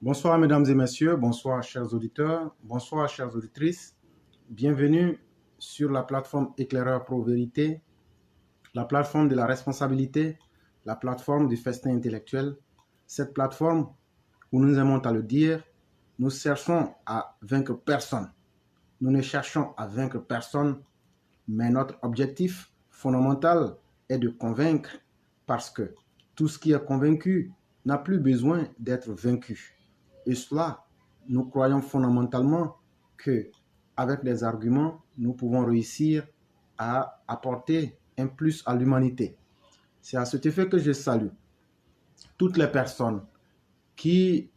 Bonsoir mesdames et messieurs, bonsoir chers auditeurs, bonsoir chères auditrices. Bienvenue sur la plateforme Éclaireur Pro Vérité, la plateforme de la responsabilité, la plateforme du festin intellectuel. Cette plateforme, où nous aimons à le dire, nous cherchons à vaincre personne. Nous ne cherchons à vaincre personne, mais notre objectif fondamental est de convaincre parce que tout ce qui est convaincu n'a plus besoin d'être vaincu. Et cela, nous croyons fondamentalement que avec les arguments, nous pouvons réussir à apporter un plus à l'humanité. C'est à cet effet que je salue toutes les personnes qui,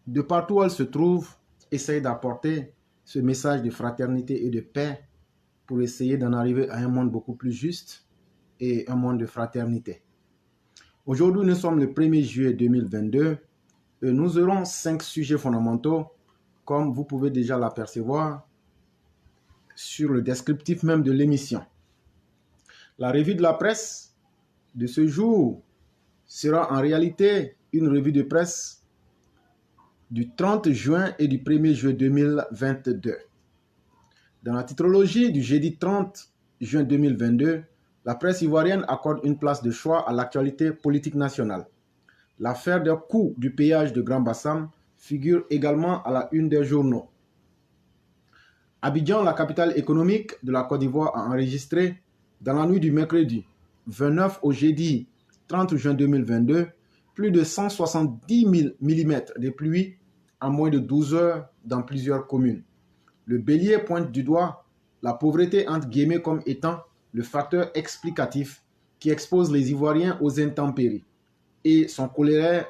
de partout où elles se trouvent, essayent d'apporter ce message de fraternité et de paix pour essayer d'en arriver à un monde beaucoup plus juste et un monde de fraternité. Aujourd'hui, nous sommes le 1er juillet 2022 et nous aurons 5 sujets fondamentaux, comme vous pouvez déjà l'apercevoir sur le descriptif même de l'émission. La revue de la presse de ce jour sera en réalité une revue de presse du 30 juin et du 1er juillet 2022. Dans la titrologie du jeudi 30 juin 2022, la presse ivoirienne accorde une place de choix à l'actualité politique nationale. L'affaire des coûts du péage de Grand Bassam figure également à la une des journaux. Abidjan, la capitale économique de la Côte d'Ivoire, a enregistré dans la nuit du mercredi 29 au jeudi 30 juin 2022 plus de 170 000 mm de pluie en moins de 12 heures dans plusieurs communes. Le Bélier pointe du doigt la pauvreté entre guillemets comme étant le facteur explicatif qui expose les Ivoiriens aux intempéries et son corollaire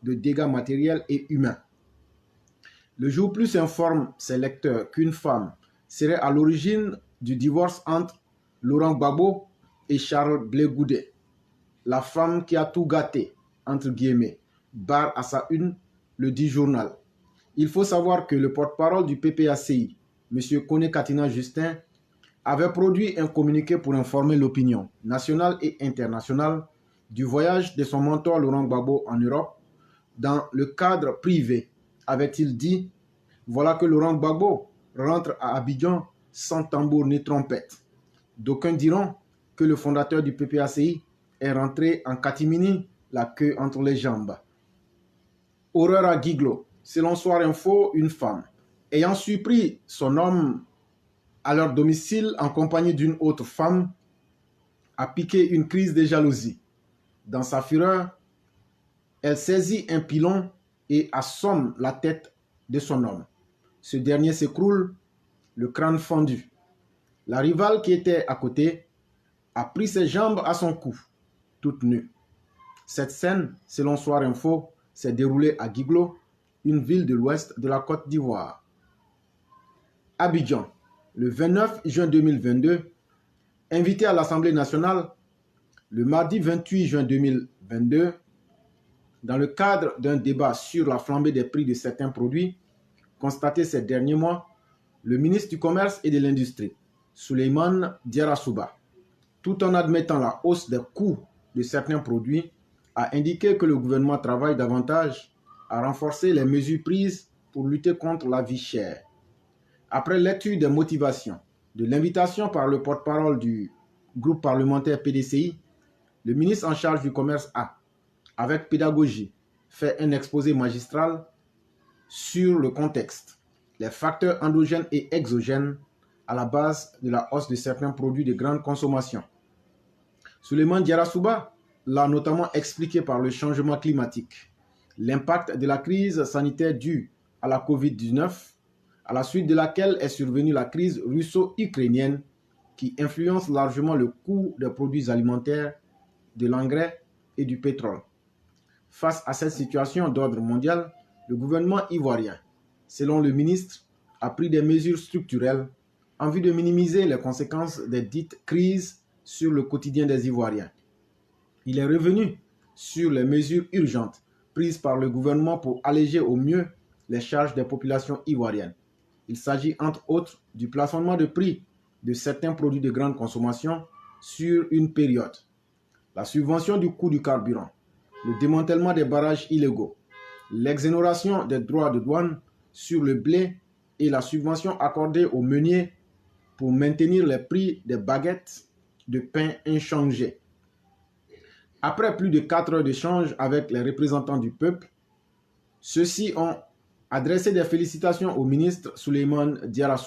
de dégâts matériels et humains. Le Jour Plus informe ses lecteurs qu'une femme serait à l'origine du divorce entre Laurent Gbagbo et Charles Blé Goudé. La femme qui a tout gâté, entre guillemets, barre à sa une le dit journal. Il faut savoir que le porte-parole du PPACI, M. Kone Katina Justin, avait produit un communiqué pour informer l'opinion nationale et internationale du voyage de son mentor Laurent Gbagbo en Europe. Dans le cadre privé, avait-il dit, voilà que Laurent Gbagbo rentre à Abidjan sans tambour ni trompette. D'aucuns diront que le fondateur du PPACI est rentré en catimini, la queue entre les jambes. Horreur à Guiglo. Selon Soir Info, une femme ayant surpris son homme à leur domicile en compagnie d'une autre femme a piqué une crise de jalousie. Dans sa fureur, elle saisit un pilon et assomme la tête de son homme. Ce dernier s'écroule, le crâne fendu. La rivale qui était à côté a pris ses jambes à son cou, toute nue. Cette scène, selon Soir Info, s'est déroulée à Guiglo, une ville de l'ouest de la Côte d'Ivoire. Abidjan, le 29 juin 2022, invité à l'Assemblée nationale, le mardi 28 juin 2022, dans le cadre d'un débat sur la flambée des prix de certains produits constatés ces derniers mois, le ministre du Commerce et de l'Industrie, Souleymane Diarra-Souba, tout en admettant la hausse des coûts de certains produits, a indiqué que le gouvernement travaille davantage à renforcer les mesures prises pour lutter contre la vie chère. Après lecture des motivations de l'invitation par le porte-parole du groupe parlementaire PDCI, le ministre en charge du commerce a, avec pédagogie, fait un exposé magistral sur le contexte, les facteurs endogènes et exogènes à la base de la hausse de certains produits de grande consommation. Souleymane Diarra-Souba l'a notamment expliqué par le changement climatique, l'impact de la crise sanitaire due à la COVID-19, à la suite de laquelle est survenue la crise russo-ukrainienne qui influence largement le coût des produits alimentaires, de l'engrais et du pétrole. Face à cette situation d'ordre mondial, le gouvernement ivoirien, selon le ministre, a pris des mesures structurelles en vue de minimiser les conséquences des dites crises sur le quotidien des Ivoiriens. Il est revenu sur les mesures urgentes prises par le gouvernement pour alléger au mieux les charges des populations ivoiriennes. Il s'agit entre autres du plafonnement de prix de certains produits de grande consommation sur une période, la subvention du coût du carburant, le démantèlement des barrages illégaux, l'exonération des droits de douane sur le blé et la subvention accordée aux meuniers pour maintenir les prix des baguettes de pain inchangés. Après plus de 4 heures d'échange avec les représentants du peuple, ceux-ci ont adressé des félicitations au ministre Souleymane Diarra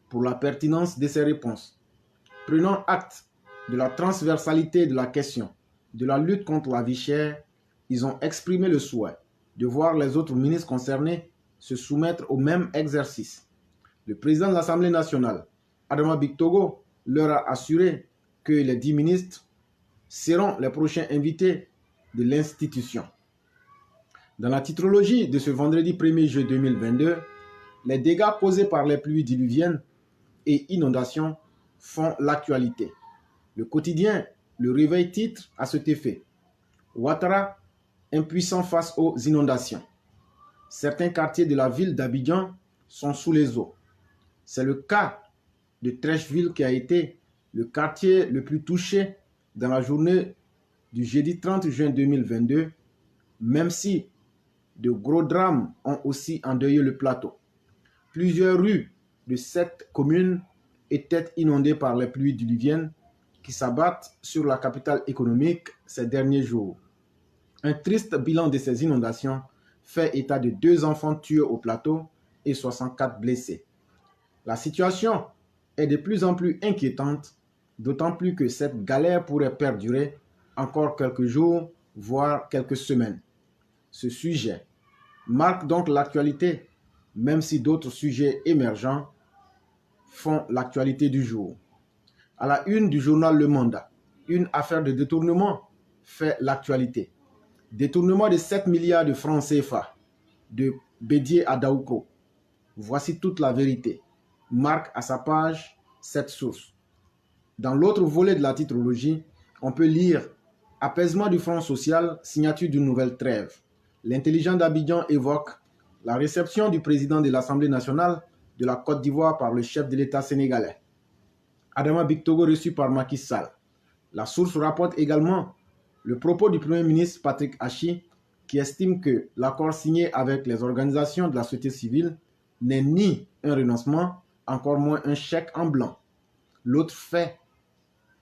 pour la pertinence de ses réponses. Prenant acte de la transversalité de la question de la lutte contre la vie chère, ils ont exprimé le souhait de voir les autres ministres concernés se soumettre au même exercice. Le président de l'Assemblée nationale, Adama Bictogo, leur a assuré que les 10 ministres seront les prochains invités de l'institution. Dans la titrologie de ce vendredi 1er juillet 2022, les dégâts causés par les pluies diluviennes et inondations font l'actualité. Le quotidien Le Réveil titre à cet effet: Ouattara, impuissant face aux inondations. Certains quartiers de la ville d'Abidjan sont sous les eaux. C'est le cas de Trècheville qui a été le quartier le plus touché dans la journée du jeudi 30 juin 2022, même si de gros drames ont aussi endeuillé le plateau. Plusieurs rues de cette commune étaient inondées par les pluies diluviennes qui s'abattent sur la capitale économique ces derniers jours. Un triste bilan de ces inondations fait état de 2 enfants tués au plateau et 64 blessés. La situation est de plus en plus inquiétante, d'autant plus que cette galère pourrait perdurer encore quelques jours, voire quelques semaines. Ce sujet marque donc l'actualité, même si d'autres sujets émergents font l'actualité du jour. À la une du journal Le Mandat, une affaire de détournement fait l'actualité. Détournement de 7 milliards de francs CFA de Bédié à Daoukro. Voici toute la vérité, marque à sa page cette source. Dans l'autre volet de la titrologie, on peut lire « Apaisement du front social, signature d'une nouvelle trêve ». L'intelligent d'Abidjan évoque la réception du président de l'Assemblée nationale de la Côte d'Ivoire par le chef de l'État sénégalais. Adama Bictogo reçu par Macky Sall. La source rapporte également le propos du Premier ministre Patrick Hachi qui estime que l'accord signé avec les organisations de la société civile n'est ni un renoncement, encore moins un chèque en blanc. L'autre fait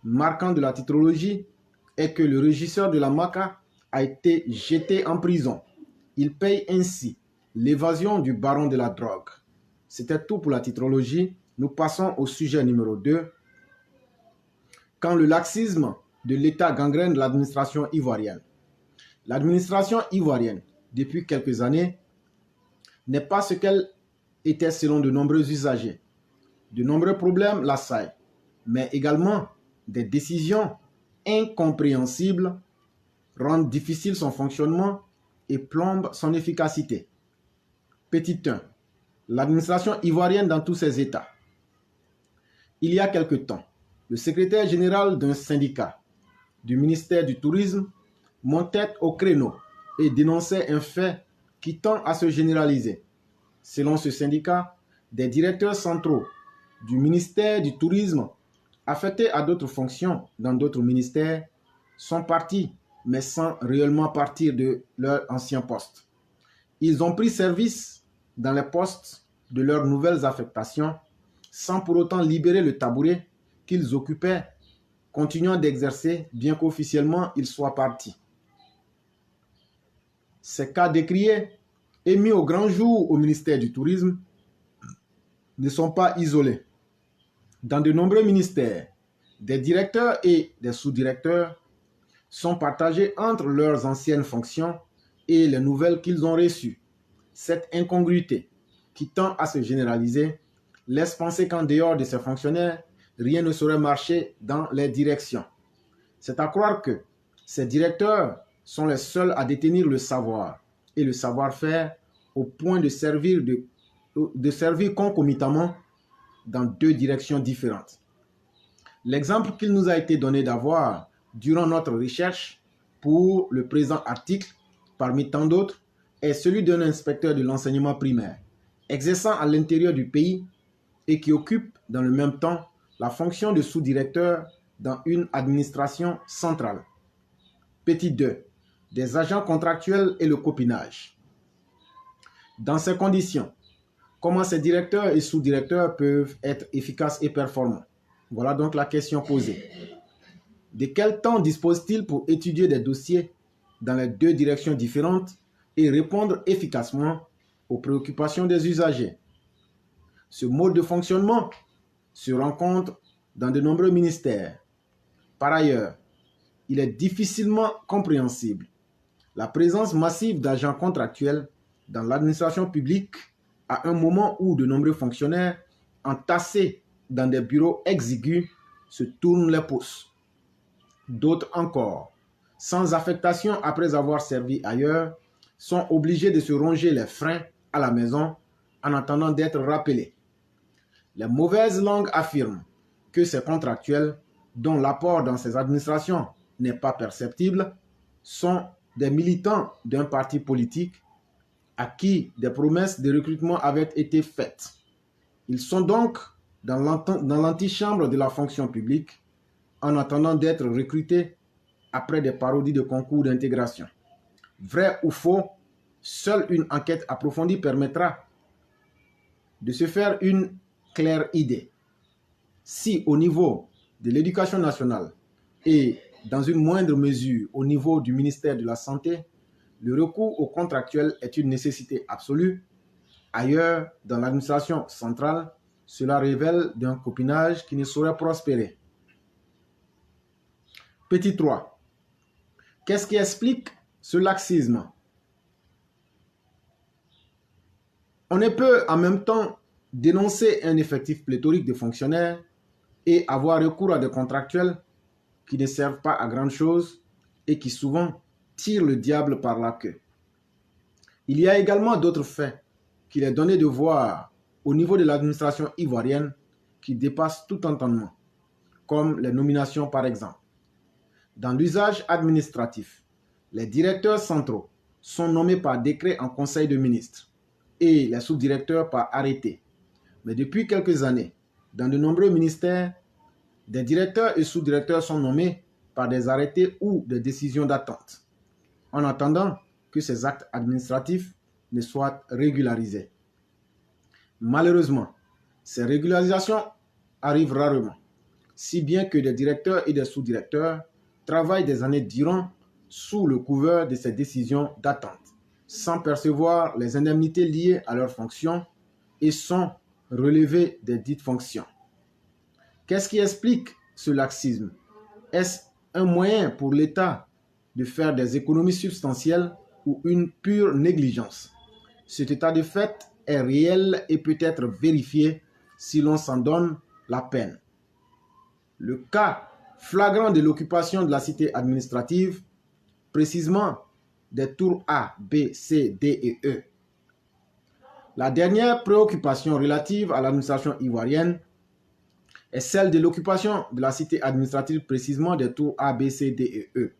marquant de la titrologie est que le régisseur de la MACA a été jeté en prison. Il paye ainsi l'évasion du baron de la drogue. C'était tout pour la titrologie. Nous passons au sujet numéro 2. Quand le laxisme de l'État gangrène l'administration ivoirienne. L'administration ivoirienne, depuis quelques années, n'est pas ce qu'elle était selon de nombreux usagers. De nombreux problèmes l'assaillent, mais également des décisions incompréhensibles rendent difficile son fonctionnement et plombent son efficacité. Petit 1. L'administration ivoirienne dans tous ses états. Il y a quelque temps, le secrétaire général d'un syndicat du ministère du Tourisme montait au créneau et dénonçait un fait qui tend à se généraliser. Selon ce syndicat, des directeurs centraux du ministère du Tourisme affectés à d'autres fonctions dans d'autres ministères sont partis, mais sans réellement partir de leur ancien poste. Ils ont pris service dans les postes de leurs nouvelles affectations sans pour autant libérer le tabouret qu'ils occupaient, continuant d'exercer bien qu'officiellement ils soient partis. Ces cas décriés et mis au grand jour au ministère du Tourisme ne sont pas isolés. Dans de nombreux ministères, des directeurs et des sous-directeurs sont partagés entre leurs anciennes fonctions et les nouvelles qu'ils ont reçues. Cette incongruité, qui tend à se généraliser, laisse penser qu'en dehors de ces fonctionnaires, rien ne saurait marcher dans les directions. C'est à croire que ces directeurs sont les seuls à détenir le savoir et le savoir-faire au point de servir concomitamment dans 2 directions différentes. L'exemple qu'il nous a été donné d'avoir durant notre recherche pour le présent article, parmi tant d'autres, est celui d'un inspecteur de l'enseignement primaire, exerçant à l'intérieur du pays et qui occupe dans le même temps la fonction de sous-directeur dans une administration centrale. Petit 2. des agents contractuels et le copinage. Dans ces conditions, comment ces directeurs et sous-directeurs peuvent être efficaces et performants? Voilà donc la question posée. De quel temps dispose-t-il pour étudier des dossiers dans les deux directions différentes et répondre efficacement aux préoccupations des usagers? Ce mode de fonctionnement se rencontre dans de nombreux ministères. Par ailleurs, il est difficilement compréhensible la présence massive d'agents contractuels dans l'administration publique à un moment où de nombreux fonctionnaires entassés dans des bureaux exigus se tournent les pouces. D'autres encore, sans affectation après avoir servi ailleurs, sont obligés de se ronger les freins à la maison en attendant d'être rappelés. Les mauvaises langues affirment que ces contractuels, dont l'apport dans ces administrations n'est pas perceptible, sont des militants d'un parti politique à qui des promesses de recrutement avaient été faites. Ils sont donc dans l'antichambre de la fonction publique en attendant d'être recrutés après des parodies de concours d'intégration. Vrai ou faux, seule une enquête approfondie permettra de se faire une claire idée. Si au niveau de l'éducation nationale et dans une moindre mesure au niveau du ministère de la Santé, le recours aux contractuels est une nécessité absolue, ailleurs, dans l'administration centrale, cela révèle d'un copinage qui ne saurait prospérer. Petit 3. Qu'est-ce qui explique ce laxisme? On ne peut en même temps dénoncer un effectif pléthorique de fonctionnaires et avoir recours à des contractuels qui ne servent pas à grand chose et qui souvent tirent le diable par la queue. Il y a également d'autres faits qu'il est donné de voir au niveau de l'administration ivoirienne qui dépassent tout entendement, comme les nominations par exemple. Dans l'usage administratif, les directeurs centraux sont nommés par décret en conseil de ministres et les sous-directeurs par arrêté. Mais depuis quelques années, dans de nombreux ministères, des directeurs et sous-directeurs sont nommés par des arrêtés ou des décisions d'attente, en attendant que ces actes administratifs ne soient régularisés. Malheureusement, ces régularisations arrivent rarement, si bien que des directeurs et des sous-directeurs travaillent des années durant sous le couvert de ces décisions d'attente, sans percevoir les indemnités liées à leurs fonctions et sont relevés des dites fonctions. Qu'est-ce qui explique ce laxisme? Est-ce un moyen pour l'État de faire des économies substantielles ou une pure négligence? Cet état de fait est réel et peut être vérifié si l'on s'en donne la peine. Le cas flagrant de l'occupation de la cité administrative, précisément des tours A, B, C, D et E. La dernière préoccupation relative à l'administration ivoirienne est celle de l'occupation de la cité administrative, précisément des tours A, B, C, D et E.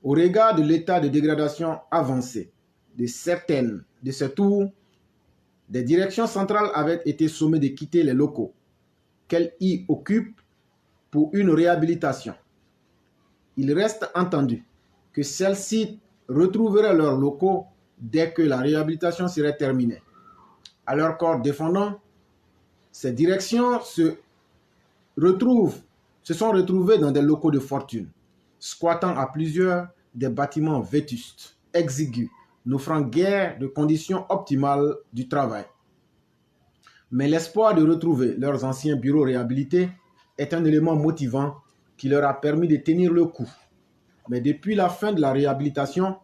Au regard de l'état de dégradation avancé de certaines de ces tours, des directions centrales avaient été sommées de quitter les locaux qu'elles y occupent pour une réhabilitation. Il reste entendu que celles-ci retrouveraient leurs locaux dès que la réhabilitation serait terminée. À leur corps défendant, ces directions se sont retrouvées dans des locaux de fortune, squattant à plusieurs des bâtiments vétustes, exigus, n'offrant guère de conditions optimales du travail. Mais l'espoir de retrouver leurs anciens bureaux réhabilités est un élément motivant qui leur a permis de tenir le coup. Mais depuis la fin de la réhabilitation,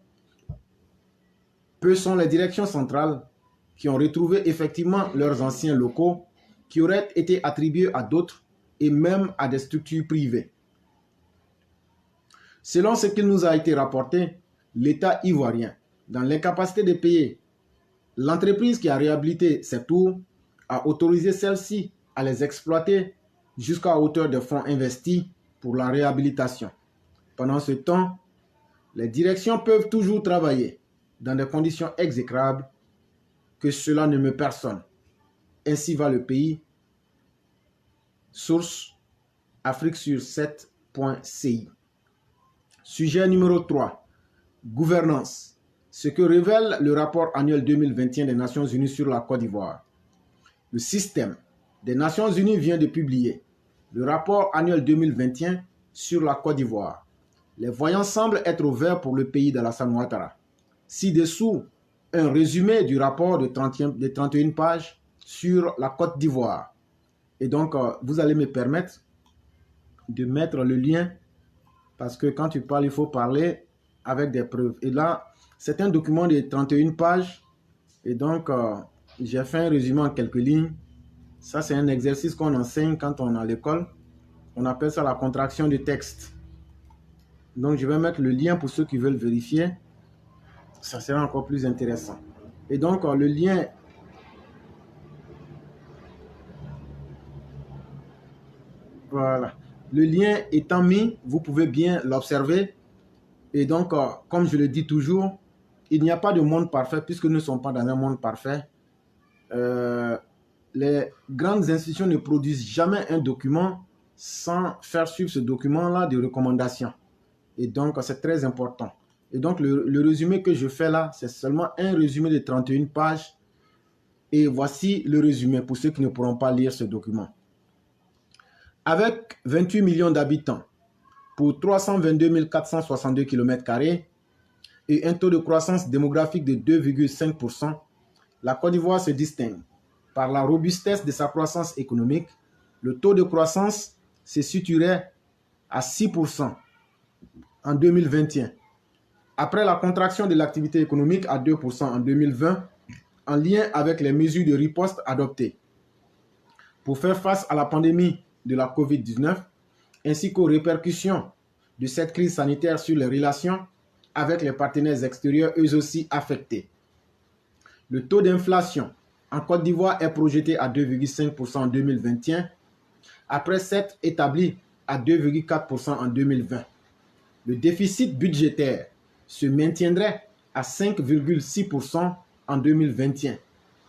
peu sont les directions centrales qui ont retrouvé effectivement leurs anciens locaux qui auraient été attribués à d'autres et même à des structures privées. Selon ce qu'il nous a été rapporté, l'État ivoirien, dans l'incapacité de payer, l'entreprise qui a réhabilité ces tours a autorisé celle-ci à les exploiter jusqu'à hauteur des fonds investis pour la réhabilitation. Pendant ce temps, les directions peuvent toujours travailler dans des conditions exécrables, que cela ne me personne. Ainsi va le pays. Source Afrique sur 7.ci. Sujet numéro 3. Gouvernance. Ce que révèle le rapport annuel 2021 des Nations Unies sur la Côte d'Ivoire. Le système des Nations Unies vient de publier le rapport annuel 2021 sur la Côte d'Ivoire. Les voyants semblent être au vert pour le pays d'Alassane Ouattara. Ci-dessous, un résumé du rapport de 31 pages sur la Côte d'Ivoire. Et donc, vous allez me permettre de mettre le lien parce que quand tu parles, il faut parler avec des preuves. Et là, c'est un document de 31 pages. Et donc, j'ai fait un résumé en quelques lignes. Ça, c'est un exercice qu'on enseigne quand on est à l'école. On appelle ça la contraction de texte. Donc, je vais mettre le lien pour ceux qui veulent vérifier. Ça sera encore plus intéressant. Et donc, le lien... Voilà. Le lien étant mis, vous pouvez bien l'observer. Et donc, comme je le dis toujours, il n'y a pas de monde parfait puisque nous ne sommes pas dans un monde parfait. Les grandes institutions ne produisent jamais un document sans faire suivre ce document-là de recommandations. Et donc, c'est très important. Et donc, le résumé que je fais là, c'est seulement un résumé de 31 pages. Et voici le résumé pour ceux qui ne pourront pas lire ce document. Avec 28 millions d'habitants pour 322 462 km² et un taux de croissance démographique de 2,5%, la Côte d'Ivoire se distingue par la robustesse de sa croissance économique. Le taux de croissance se situerait à 6% en 2021, après la contraction de l'activité économique à 2% en 2020, en lien avec les mesures de riposte adoptées pour faire face à la pandémie de la COVID-19, ainsi qu'aux répercussions de cette crise sanitaire sur les relations avec les partenaires extérieurs, eux aussi affectés. Le taux d'inflation en Côte d'Ivoire est projeté à 2,5% en 2021, après s'être établi à 2,4% en 2020. Le déficit budgétaire se maintiendrait à 5,6% en 2021,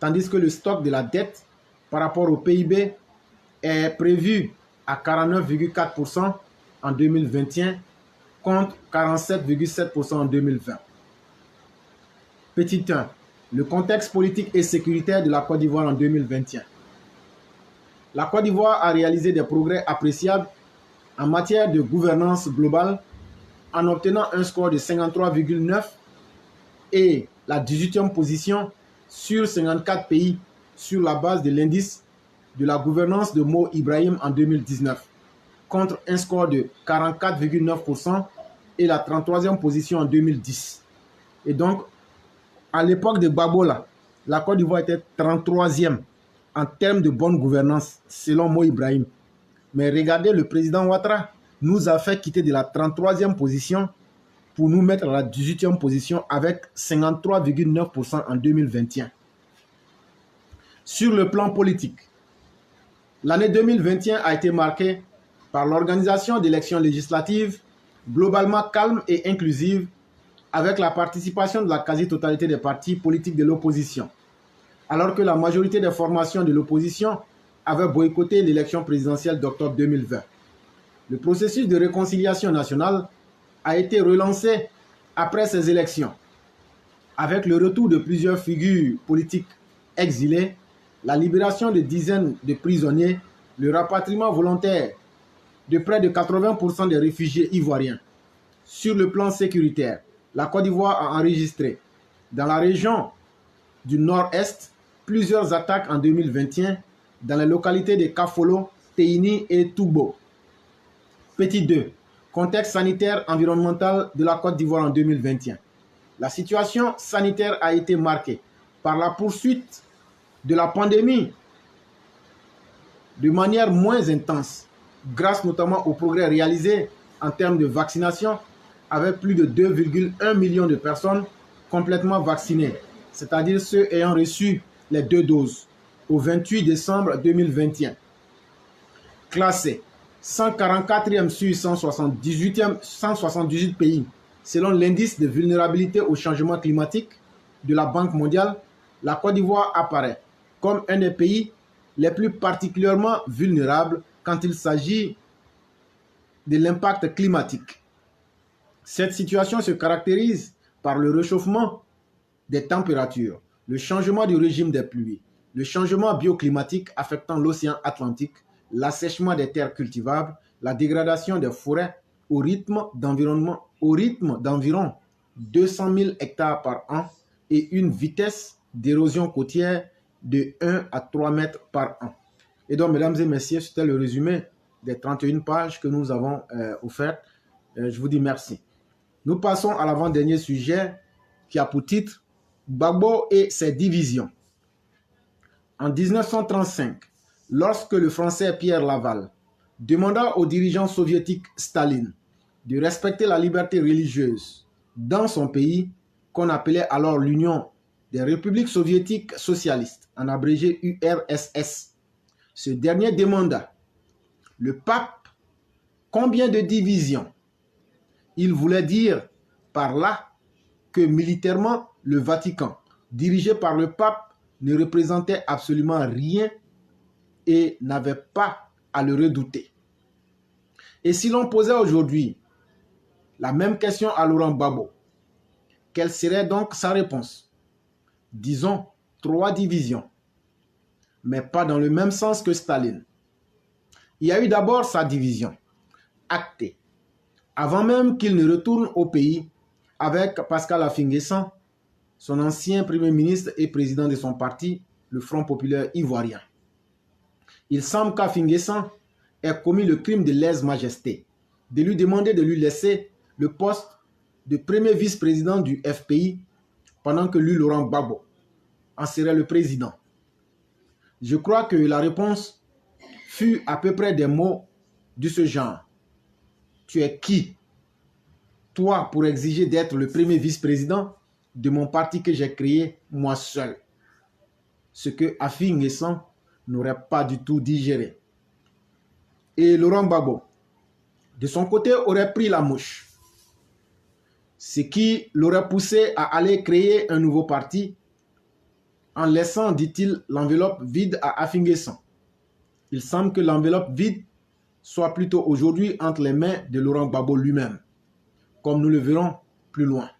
tandis que le stock de la dette par rapport au PIB est prévu à 49,4% en 2021 contre 47,7% en 2020. Petit 1. Le contexte politique et sécuritaire de la Côte d'Ivoire en 2021. La Côte d'Ivoire a réalisé des progrès appréciables en matière de gouvernance globale en obtenant un score de 53,9 et la 18e position sur 54 pays sur la base de l'indice de la gouvernance de Mo Ibrahim en 2019, contre un score de 44,9% et la 33e position en 2010. Et donc, à l'époque de Babola, la Côte d'Ivoire était 33e en termes de bonne gouvernance, selon Mo Ibrahim. Mais regardez, le président Ouattara nous a fait quitter de la 33e position pour nous mettre à la 18e position avec 53,9% en 2021. Sur le plan politique, l'année 2021 a été marquée par l'organisation d'élections législatives globalement calmes et inclusives avec la participation de la quasi-totalité des partis politiques de l'opposition, alors que la majorité des formations de l'opposition avaient boycotté l'élection présidentielle d'octobre 2020. Le processus de réconciliation nationale a été relancé après ces élections, avec le retour de plusieurs figures politiques exilées, la libération de dizaines de prisonniers, le rapatriement volontaire de près de 80% des réfugiés ivoiriens. Sur le plan sécuritaire, la Côte d'Ivoire a enregistré dans la région du Nord-Est plusieurs attaques en 2021 dans les localités de Kafolo, Teini et Toubo. Petit 2. Contexte sanitaire environnemental de la Côte d'Ivoire en 2021. La situation sanitaire a été marquée par la poursuite de la pandémie de manière moins intense, grâce notamment aux progrès réalisés en termes de vaccination, avec plus de 2,1 millions de personnes complètement vaccinées, c'est-à-dire ceux ayant reçu les 2 doses, au 28 décembre 2021. Classé 144e sur 178 pays, selon l'indice de vulnérabilité au changement climatique de la Banque mondiale, la Côte d'Ivoire apparaît comme un des pays les plus particulièrement vulnérables quand il s'agit de l'impact climatique. Cette situation se caractérise par le réchauffement des températures, le changement du régime des pluies, le changement bioclimatique affectant l'océan Atlantique, l'assèchement des terres cultivables, la dégradation des forêts au rythme d'environ 200 000 hectares par an et une vitesse d'érosion côtière de 1 à 3 mètres par an. Et donc, mesdames et messieurs, c'était le résumé des 31 pages que nous avons offertes. Je vous dis merci. Nous passons à l'avant-dernier sujet qui a pour titre Gbagbo et ses divisions. En 1935, lorsque le Français Pierre Laval demanda au dirigeant soviétique Staline de respecter la liberté religieuse dans son pays, qu'on appelait alors l'Union des républiques soviétiques socialistes, en abrégé URSS, ce dernier demanda le pape combien de divisions. Il voulait dire par là que militairement, le Vatican, dirigé par le pape, ne représentait absolument rien et n'avait pas à le redouter. Et si l'on posait aujourd'hui la même question à Laurent Gbagbo, quelle serait donc sa réponse? Disons 3 divisions, mais pas dans le même sens que Staline. Il y a eu d'abord sa division, actée, avant même qu'il ne retourne au pays avec Pascal Affi-N'Guessan, son ancien Premier ministre et président de son parti, le Front populaire ivoirien. Il semble qu'Affi-N'Guessan ait commis le crime de lèse-majesté, de lui demander de lui laisser le poste de premier vice-président du FPI pendant que lui, Laurent Gbagbo, en serait le président. Je crois que la réponse fut à peu près des mots de ce genre. Tu es qui, toi, pour exiger d'être le premier vice-président de mon parti que j'ai créé moi seul? Ce que Affi-N'Guessan n'aurait pas du tout digéré. Et Laurent Gbagbo, de son côté, aurait pris la mouche. Ce qui l'aurait poussé à aller créer un nouveau parti en laissant, dit-il, l'enveloppe vide à Affi-N'Guessan. Il semble que l'enveloppe vide soit plutôt aujourd'hui entre les mains de Laurent Gbagbo lui-même, comme nous le verrons plus loin.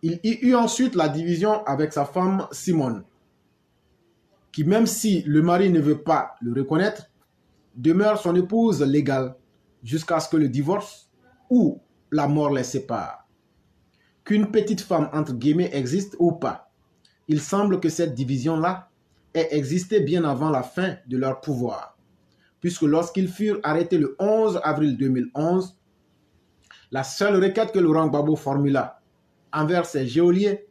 Il y eut ensuite la division avec sa femme Simone, qui même si le mari ne veut pas le reconnaître, demeure son épouse légale jusqu'à ce que le divorce ou la mort les sépare. Qu'une petite femme entre guillemets existe ou pas, il semble que cette division-là ait existé bien avant la fin de leur pouvoir, puisque lorsqu'ils furent arrêtés le 11 avril 2011, la seule requête que Laurent Gbagbo formula envers ses geôliers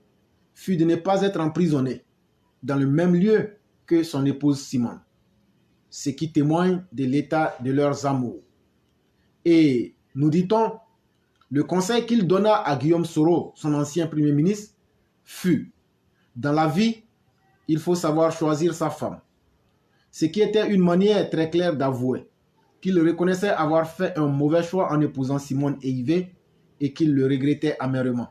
fut de ne pas être emprisonné dans le même lieu que son épouse Simone, ce qui témoigne de l'état de leurs amours. Et, nous dit-on, le conseil qu'il donna à Guillaume Soro, son ancien Premier ministre, fut: dans la vie, il faut savoir choisir sa femme. Ce qui était une manière très claire d'avouer qu'il reconnaissait avoir fait un mauvais choix en épousant Simone et Yves et qu'il le regrettait amèrement.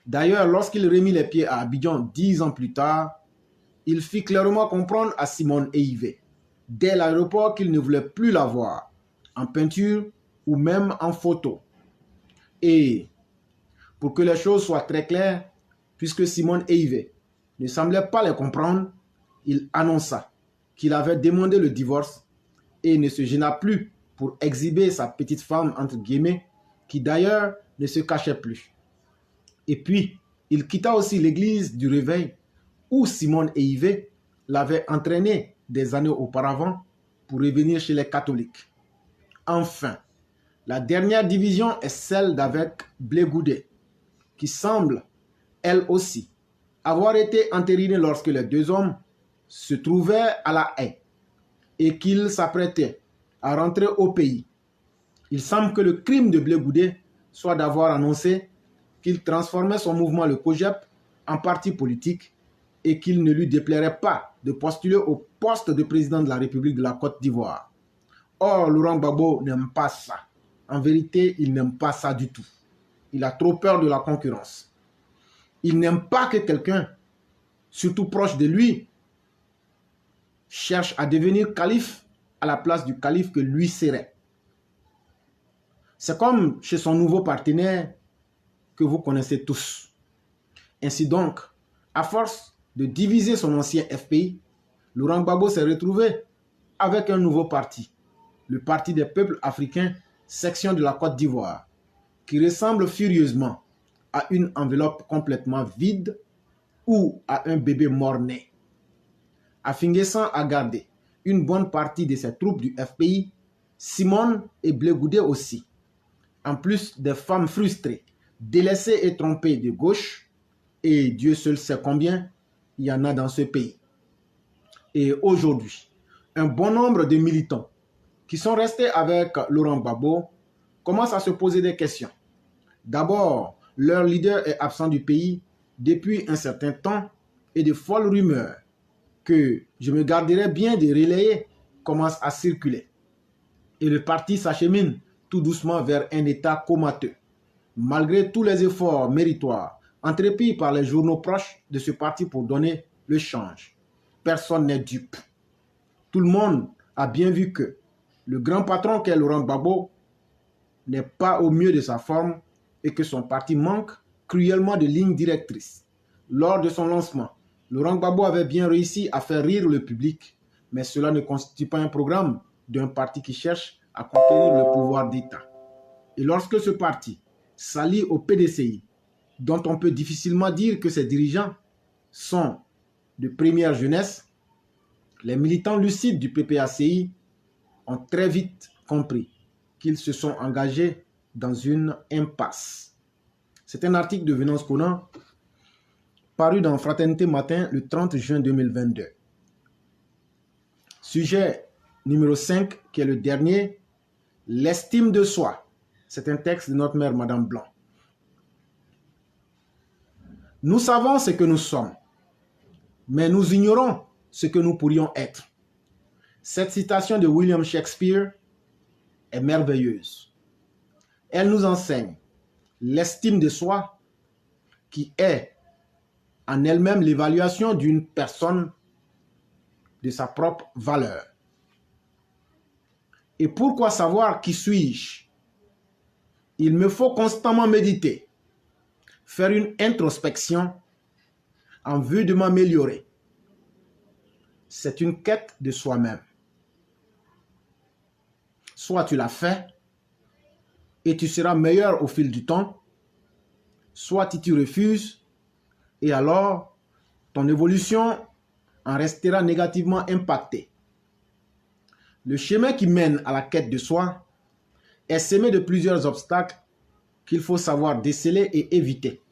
D'ailleurs, lorsqu'il remit les pieds à Abidjan 10 ans plus tard, il fit clairement comprendre à Simone et Yves, dès l'aéroport, qu'il ne voulait plus la voir, en peinture ou même en photo. Et pour que les choses soient très claires, puisque Simone et Yves ne semblaient pas les comprendre, il annonça qu'il avait demandé le divorce et ne se gêna plus pour exhiber sa petite femme, entre guillemets, qui d'ailleurs ne se cachait plus. Et puis, il quitta aussi l'église du Réveil où Simone et Yves l'avaient entraîné des années auparavant pour revenir chez les catholiques. Enfin, la dernière division est celle d'avec Blé Goudé, qui semble, elle aussi, avoir été entérinée lorsque les deux hommes se trouvaient à La Haye et qu'ils s'apprêtaient à rentrer au pays. Il semble que le crime de Blé Goudé soit d'avoir annoncé qu'il transformait son mouvement, le COJEP, en parti politique et qu'il ne lui déplairait pas de postuler au poste de président de la République de la Côte d'Ivoire. Or, Laurent Gbagbo n'aime pas ça. En vérité, il n'aime pas ça du tout. Il a trop peur de la concurrence. Il n'aime pas que quelqu'un, surtout proche de lui, cherche à devenir calife à la place du calife que lui serait. C'est comme chez son nouveau partenaire que vous connaissez tous. Ainsi donc, à force de diviser son ancien FPI, Laurent Gbagbo s'est retrouvé avec un nouveau parti, le Parti des peuples africains, section de la Côte d'Ivoire, qui ressemble furieusement à une enveloppe complètement vide ou à un bébé mort-né. Afin-N'Guessan a gardé une bonne partie de ses troupes du FPI, Simone et Blé Goudé aussi, en plus des femmes frustrées, délaissées et trompées de gauche, et Dieu seul sait combien il y en a dans ce pays. Et aujourd'hui, un bon nombre de militants qui sont restés avec Laurent Gbagbo commencent à se poser des questions. D'abord, leur leader est absent du pays depuis un certain temps et de folles rumeurs que je me garderai bien de relayer commencent à circuler. Et le parti s'achemine tout doucement vers un état comateux. Malgré tous les efforts méritoires entrepris par les journaux proches de ce parti pour donner le change, personne n'est dupe. Tout le monde a bien vu que le grand patron qu'est Laurent Gbagbo n'est pas au mieux de sa forme et que son parti manque cruellement de lignes directrices. Lors de son lancement, Laurent Gbagbo avait bien réussi à faire rire le public, mais cela ne constitue pas un programme d'un parti qui cherche à conquérir le pouvoir d'État. Et lorsque ce parti s'allie au PDCI, dont on peut difficilement dire que ses dirigeants sont de première jeunesse, les militants lucides du PPACI ont très vite compris qu'ils se sont engagés dans une impasse. C'est un article de Venance Conan paru dans Fraternité Matin le 30 juin 2022. Sujet numéro 5, qui est le dernier, l'estime de soi. C'est un texte de notre mère, Madame Blanc. Nous savons ce que nous sommes, mais nous ignorons ce que nous pourrions être. Cette citation de William Shakespeare est merveilleuse. Elle nous enseigne l'estime de soi qui est en elle-même l'évaluation d'une personne de sa propre valeur. Et pourquoi savoir qui suis-je? Il me faut constamment méditer, faire une introspection en vue de m'améliorer. C'est une quête de soi-même. Soit tu l'as fait et tu seras meilleur au fil du temps, soit tu refuses et alors ton évolution en restera négativement impactée. Le chemin qui mène à la quête de soi est semé de plusieurs obstacles qu'il faut savoir déceler et éviter.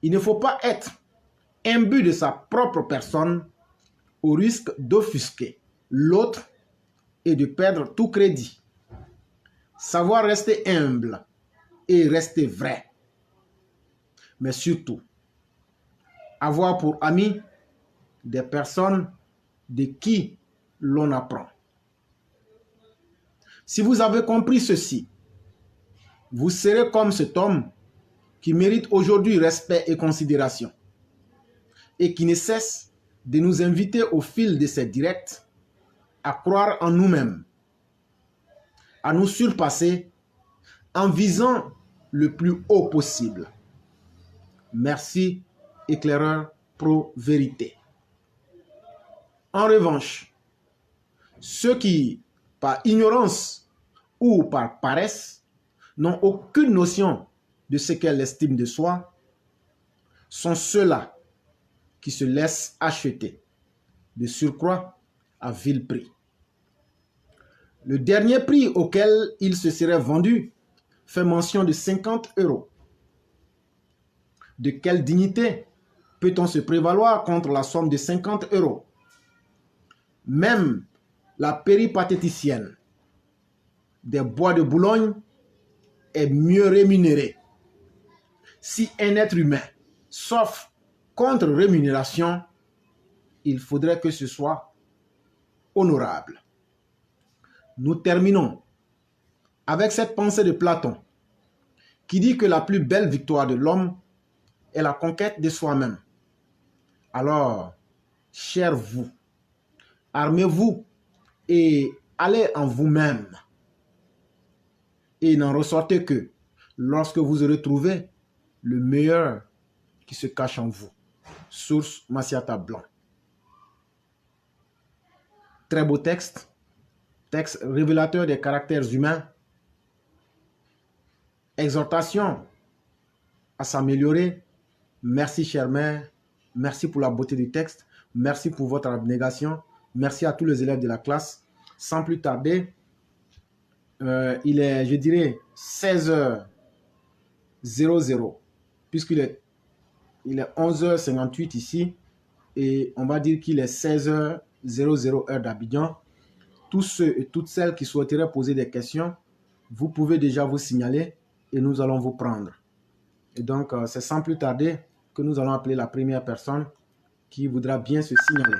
Il ne faut pas être imbu de sa propre personne au risque d'offusquer l'autre et de perdre tout crédit. Savoir rester humble et rester vrai. Mais surtout, avoir pour amis des personnes de qui l'on apprend. Si vous avez compris ceci, vous serez comme cet homme qui mérite aujourd'hui respect et considération et qui ne cesse de nous inviter au fil de ses directs à croire en nous-mêmes, à nous surpasser en visant le plus haut possible. Merci, éclaireur pro-vérité. En revanche, ceux qui, par ignorance ou par paresse, n'ont aucune notion de ce qu'est l'estime de soi, sont ceux-là qui se laissent acheter, de surcroît à vil prix. Le dernier prix auquel il se serait vendu fait mention de 50 €. De quelle dignité peut-on se prévaloir contre la somme de 50 €? Même la péripatéticienne des bois de Boulogne est mieux rémunérée. Si un être humain s'offre contre rémunération, il faudrait que ce soit honorable. Nous terminons avec cette pensée de Platon qui dit que la plus belle victoire de l'homme est la conquête de soi-même. Alors, chers vous, armez-vous et allez en vous-même. Et n'en ressortez que lorsque vous aurez trouvé le meilleur qui se cache en vous. Source Massiata Blanc. Très beau texte. Texte révélateur des caractères humains. Exhortation à s'améliorer. Merci, chère mère. Merci pour la beauté du texte. Merci pour votre abnégation. Merci à tous les élèves de la classe. Sans plus tarder, il est, je dirais, 16h00, puisqu'il est, 11h58 ici, et on va dire qu'il est 16h00 heure d'Abidjan. Tous ceux et toutes celles qui souhaiteraient poser des questions, vous pouvez déjà vous signaler et nous allons vous prendre. Et donc, c'est sans plus tarder que nous allons appeler la première personne qui voudra bien se signaler.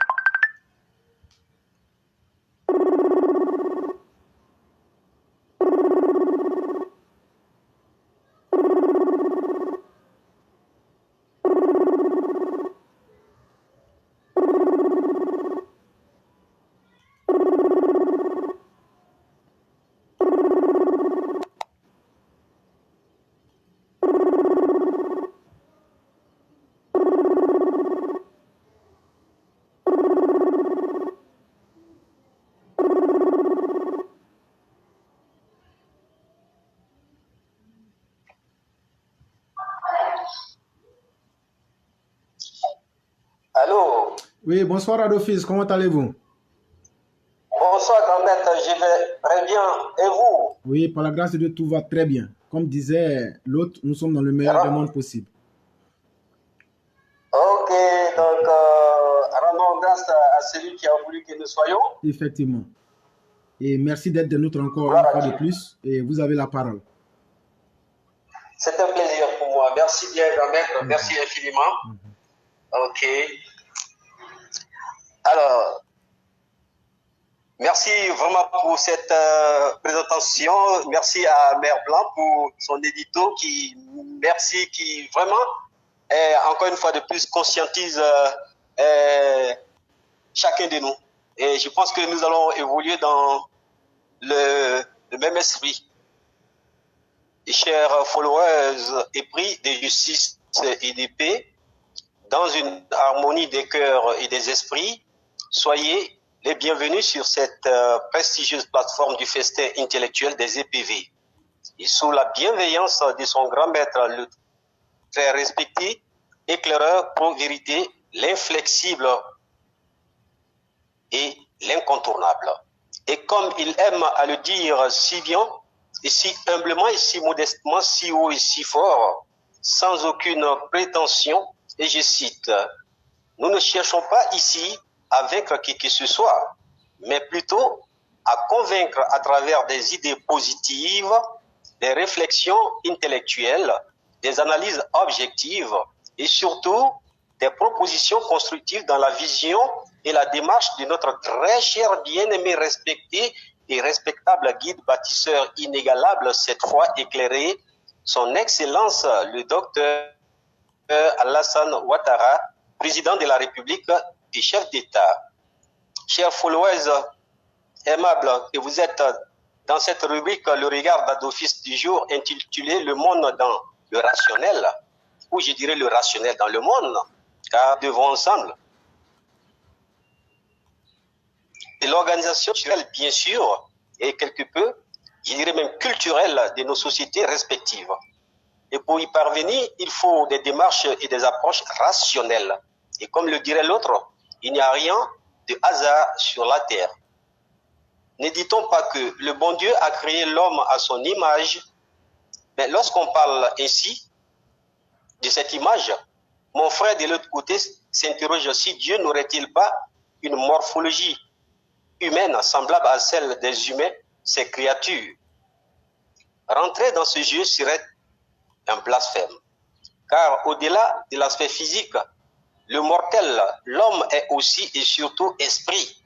Allô? Oui, bonsoir Adolphis, comment allez-vous? Bonsoir, grand maître, je vais très bien. Et vous? Oui, par la grâce de Dieu, tout va très bien. Comme disait l'autre, nous sommes dans le meilleur des mondes possible. Ok, donc rendons grâce à celui qui a voulu que nous soyons. Effectivement. Et merci d'être de notre encore Voilà. une fois de plus. Et vous avez la parole. C'est un plaisir pour moi. Merci bien, grand maître. Merci infiniment. Ok. Alors, merci vraiment pour cette présentation. Merci à Mère Blanc pour son édito merci, qui vraiment, encore une fois de plus, conscientise chacun de nous. Et je pense que nous allons évoluer dans le même esprit. Et chers followers épris de justice et de paix, dans une harmonie des cœurs et des esprits, soyez les bienvenus sur cette prestigieuse plateforme du festin intellectuel des EPV. Et sous la bienveillance de son grand maître, le très respecté, éclaireur pour vérité, l'inflexible et l'incontournable. Et comme il aime à le dire si bien, et si humblement, et si modestement, si haut et si fort, sans aucune prétention, et je cite, « Nous ne cherchons pas ici à vaincre qui que ce soit, mais plutôt à convaincre à travers des idées positives, des réflexions intellectuelles, des analyses objectives et surtout des propositions constructives dans la vision et la démarche de notre très cher bien-aimé, respecté et respectable guide bâtisseur inégalable, cette fois éclairé, son Excellence le docteur Alassane Ouattara, président de la République et chef d'État. Chers followers aimables, et vous êtes dans cette rubrique le regard d'office du jour intitulé Le monde dans le rationnel, ou je dirais le rationnel dans le monde, car nous devons ensemble. Et l'organisation culturelle, bien sûr, est quelque peu, je dirais même culturelle, de nos sociétés respectives. Et pour y parvenir, il faut des démarches et des approches rationnelles. Et comme le dirait l'autre, il n'y a rien de hasard sur la terre. Ne dit-on pas que le bon Dieu a créé l'homme à son image, mais lorsqu'on parle ainsi de cette image, mon frère de l'autre côté s'interroge si Dieu n'aurait-il pas une morphologie humaine semblable à celle des humains, ces créatures. Rentrer dans ce jeu serait un blasphème. Car au-delà de l'aspect physique, le mortel, l'homme est aussi et surtout esprit,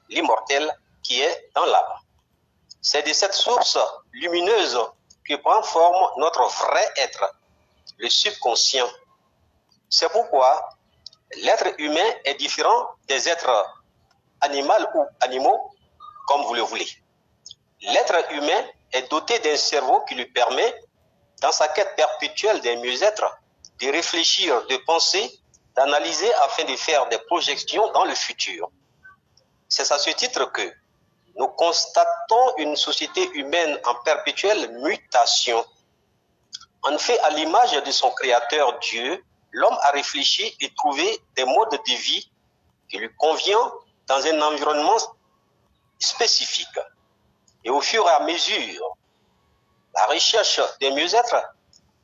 l'immortel qui est dans l'âme. C'est de cette source lumineuse que prend forme notre vrai être, le subconscient. C'est pourquoi l'être humain est différent des êtres animaux ou animaux, comme vous le voulez. L'être humain est doté d'un cerveau qui lui permet dans sa quête perpétuelle d'un mieux-être, de réfléchir, de penser, d'analyser afin de faire des projections dans le futur. C'est à ce titre que nous constatons une société humaine en perpétuelle mutation. En effet, à l'image de son créateur Dieu, l'homme a réfléchi et trouvé des modes de vie qui lui conviennent dans un environnement spécifique. Et au fur et à mesure, la recherche des mieux-être,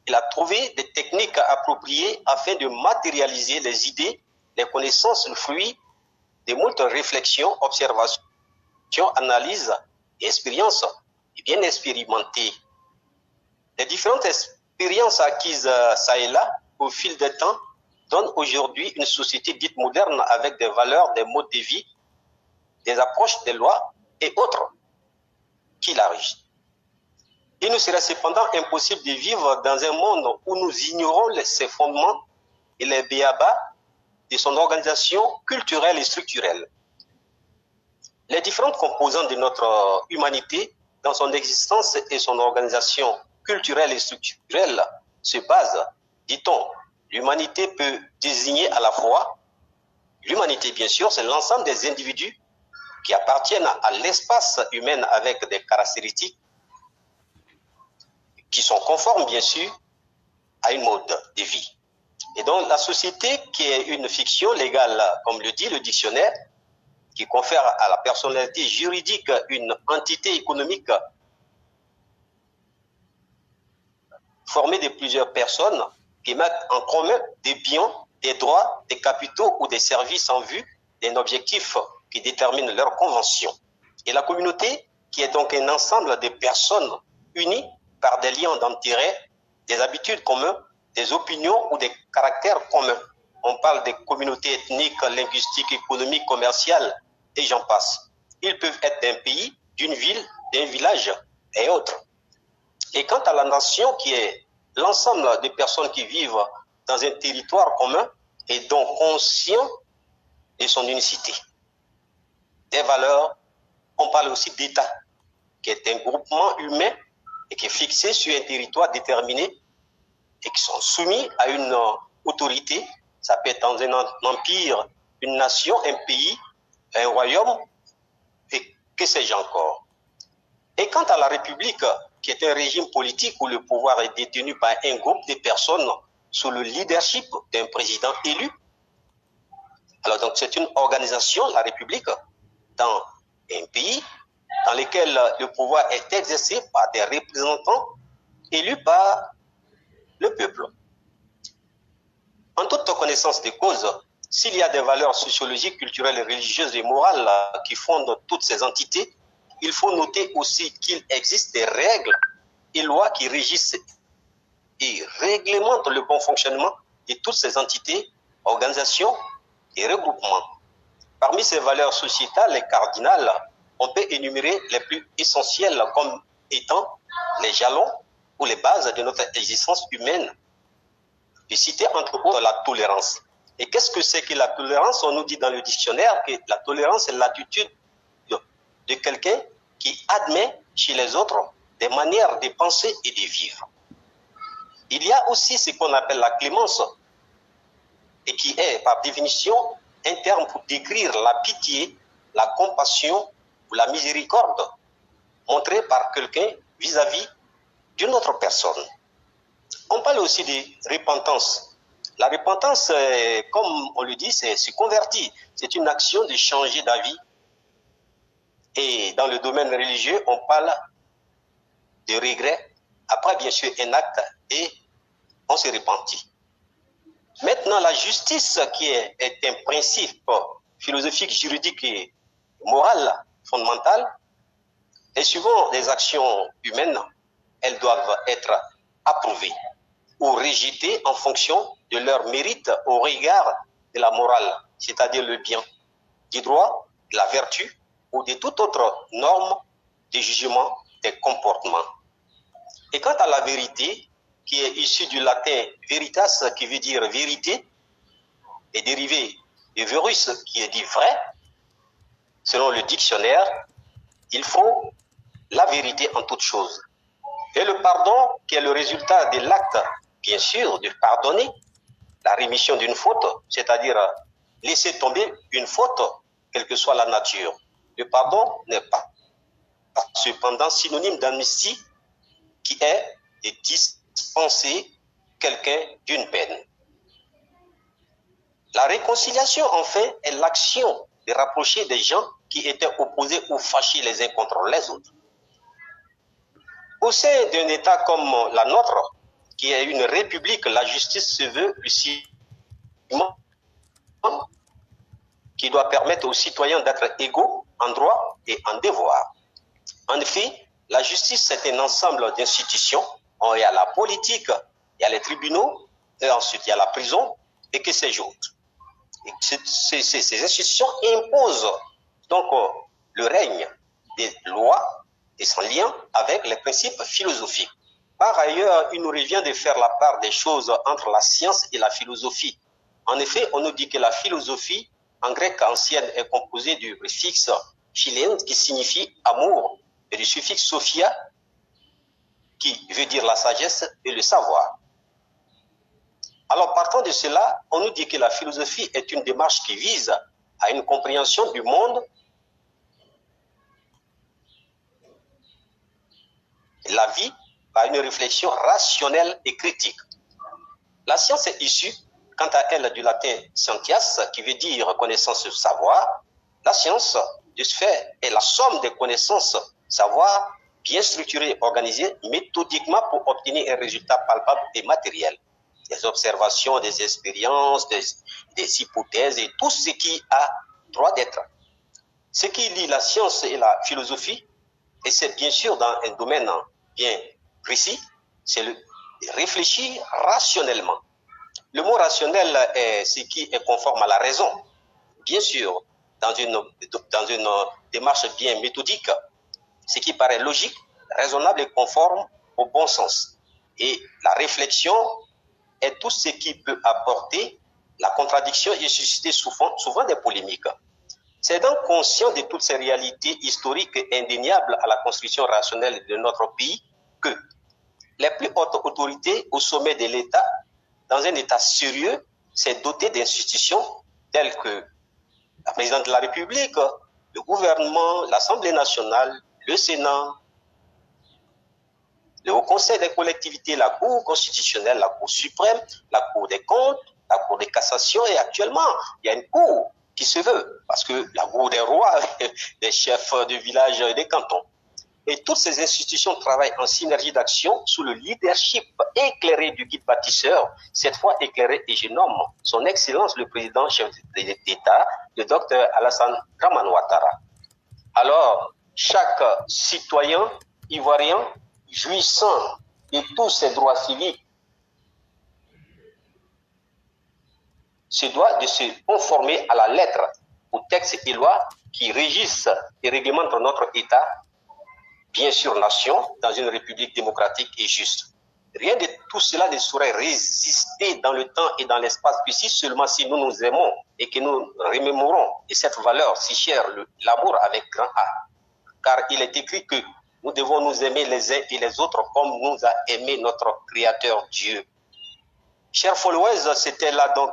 il a trouvé des techniques appropriées afin de matérialiser les idées, les connaissances, le fruit de moult réflexions, observations, analyses et expériences bien expérimentées. Les différentes expériences acquises ça et là au fil du temps donnent aujourd'hui une société dite moderne avec des valeurs, des modes de vie, des approches, des lois et autres qui la régissent. Il nous serait cependant impossible de vivre dans un monde où nous ignorons ses fondements et les béabas de son organisation culturelle et structurelle. Les différentes composantes de notre humanité, dans son existence et son organisation culturelle et structurelle, se basent, dit-on, l'humanité peut désigner à la fois, l'humanité bien sûr, c'est l'ensemble des individus qui appartiennent à l'espace humain avec des caractéristiques qui sont conformes bien sûr à une mode de vie. Et donc la société qui est une fiction légale, comme le dit le dictionnaire, qui confère à la personnalité juridique une entité économique formée de plusieurs personnes qui mettent en commun des biens, des droits, des capitaux ou des services en vue d'un objectif qui détermine leur convention. Et la communauté, qui est donc un ensemble de personnes unies par des liens d'intérêt, des habitudes communes, des opinions ou des caractères communs. On parle des communautés ethniques, linguistiques, économiques, commerciales, et j'en passe. Ils peuvent être d'un pays, d'une ville, d'un village et autres. Et quant à la nation, qui est l'ensemble des personnes qui vivent dans un territoire commun et donc conscient de son unicité. Des valeurs, on parle aussi d'État, qui est un groupement humain et qui est fixé sur un territoire déterminé et qui sont soumis à une autorité. Ça peut être dans un empire, une nation, un pays, un royaume, et que sais-je encore. Et quant à la République, qui est un régime politique où le pouvoir est détenu par un groupe de personnes sous le leadership d'un président élu. Alors donc c'est une organisation, la République, dans un pays dans lequel le pouvoir est exercé par des représentants élus par le peuple. En toute connaissance des causes, s'il y a des valeurs sociologiques, culturelles, religieuses et morales qui fondent toutes ces entités, il faut noter aussi qu'il existe des règles et lois qui régissent et réglementent le bon fonctionnement de toutes ces entités, organisations et regroupements. Parmi ces valeurs sociétales et cardinales, on peut énumérer les plus essentielles comme étant les jalons ou les bases de notre existence humaine. Je citais entre autres la tolérance. Et qu'est-ce que c'est que la tolérance? On nous dit dans le dictionnaire que la tolérance est l'attitude de quelqu'un qui admet chez les autres des manières de penser et de vivre. Il y a aussi ce qu'on appelle la clémence, et qui est par définition un terme pour décrire la pitié, la compassion ou la miséricorde montrée par quelqu'un vis-à-vis d'une autre personne. On parle aussi de repentance. La repentance, comme on le dit, c'est se convertir. C'est une action de changer d'avis. Et dans le domaine religieux, on parle de regret. Après, bien sûr, un acte et on se repentit. Maintenant, la justice, qui est un principe philosophique, juridique et moral fondamental, et suivant les actions humaines, elles doivent être approuvées ou rejetées en fonction de leur mérite au regard de la morale, c'est-à-dire le bien, du droit, de la vertu ou de toute autre norme de jugement des comportements. Et quant à la vérité, qui est issue du latin veritas, qui veut dire vérité, est dérivé du verus, qui est dit vrai, selon le dictionnaire, il faut la vérité en toute chose. Et le pardon, qui est le résultat de l'acte, bien sûr, de pardonner, la rémission d'une faute, c'est-à-dire laisser tomber une faute, quelle que soit la nature. Le pardon n'est pas cependant synonyme d'amnistie, qui est de dispenser quelqu'un d'une peine. La réconciliation, enfin, est l'action de rapprocher des gens qui étaient opposés ou fâchés les uns contre les autres. Au sein d'un État comme la nôtre, qui est une république, la justice se veut le ciment qui doit permettre aux citoyens d'être égaux en droit et en devoir. En effet, la justice, c'est un ensemble d'institutions. Il y a la politique, il y a les tribunaux, et ensuite il y a la prison, et que sais-je autre. Ces institutions imposent donc le règne des lois et son lien avec les principes philosophiques. Par ailleurs, il nous revient de faire la part des choses entre la science et la philosophie. En effet, on nous dit que la philosophie, en grec ancien, est composée du préfixe philéen, qui signifie amour, et du suffixe sophia, qui veut dire la sagesse et le savoir. Alors, partant de cela, on nous dit que la philosophie est une démarche qui vise à une compréhension du monde, et la vie, par une réflexion rationnelle et critique. La science est issue, quant à elle, du latin scientias, qui veut dire connaissance, savoir. La science, de ce fait, est la somme des connaissances, savoir, bien structurées, organisées méthodiquement pour obtenir un résultat palpable et matériel. Des observations, des expériences, des hypothèses et tout ce qui a droit d'être. Ce qui lie la science et la philosophie, et c'est bien sûr dans un domaine bien précis, c'est le réfléchir rationnellement. Le mot rationnel est ce qui est conforme à la raison. Bien sûr, dans une démarche bien méthodique, ce qui paraît logique, raisonnable et conforme au bon sens. Et la réflexion est tout ce qui peut apporter la contradiction et susciter souvent des polémiques. C'est donc conscient de toutes ces réalités historiques indéniables à la construction rationnelle de notre pays que les plus hautes autorités au sommet de l'État, dans un État sérieux, s'est doté d'institutions telles que la présidente de la République, le gouvernement, l'Assemblée nationale, le Sénat, le Haut Conseil des collectivités, la Cour constitutionnelle, la Cour suprême, la Cour des comptes, la Cour de cassation, et actuellement, il y a une Cour qui se veut, parce que la Cour des rois, des chefs de village et des cantons. Et toutes ces institutions travaillent en synergie d'action sous le leadership éclairé du guide bâtisseur, cette fois éclairé, et je nomme son Excellence le Président chef d'État, le Dr Alassane Dramane Ouattara. Alors, chaque citoyen ivoirien jouissant de tous ses droits civiques se doit de se conformer à la lettre, aux textes et lois qui régissent et réglementent notre État, bien sûr nation, dans une république démocratique et juste. Rien de tout cela ne saurait résister dans le temps et dans l'espace précis seulement si nous nous aimons et que nous remémorons de cette valeur si chère, l'amour avec grand A. Car il est écrit que nous devons nous aimer les uns et les autres comme nous a aimé notre Créateur Dieu. Chers followers, c'était là donc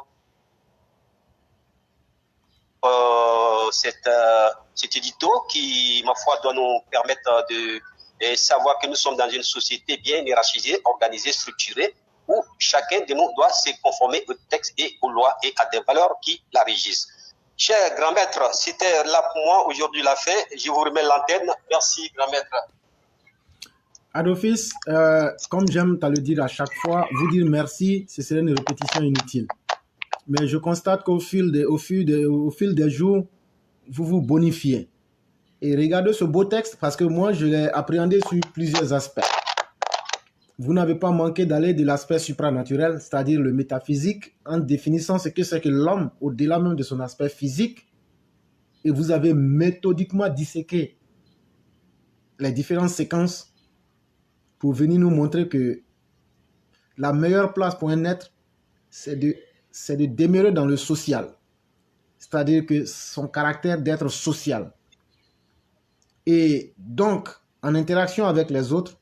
cet édito qui, ma foi, doit nous permettre de savoir que nous sommes dans une société bien hiérarchisée, organisée, structurée, où chacun de nous doit se conformer aux textes et aux lois et à des valeurs qui la régissent. Cher grand maître, c'était là pour moi aujourd'hui la fin. Je vous remets l'antenne. Merci, grand maître. Adolphus, comme j'aime te le dire à chaque fois, vous dire merci, ce serait une répétition inutile. Mais je constate qu'au fil des jours, vous vous bonifiez. Et regardez ce beau texte parce que moi, je l'ai appréhendé sur plusieurs aspects. Vous n'avez pas manqué d'aller de l'aspect supranaturel, c'est-à-dire le métaphysique, en définissant ce que c'est que l'homme au-delà même de son aspect physique. Et vous avez méthodiquement disséqué les différentes séquences pour venir nous montrer que la meilleure place pour un être, c'est de demeurer dans le social. C'est-à-dire que son caractère d'être social. Et donc, en interaction avec les autres,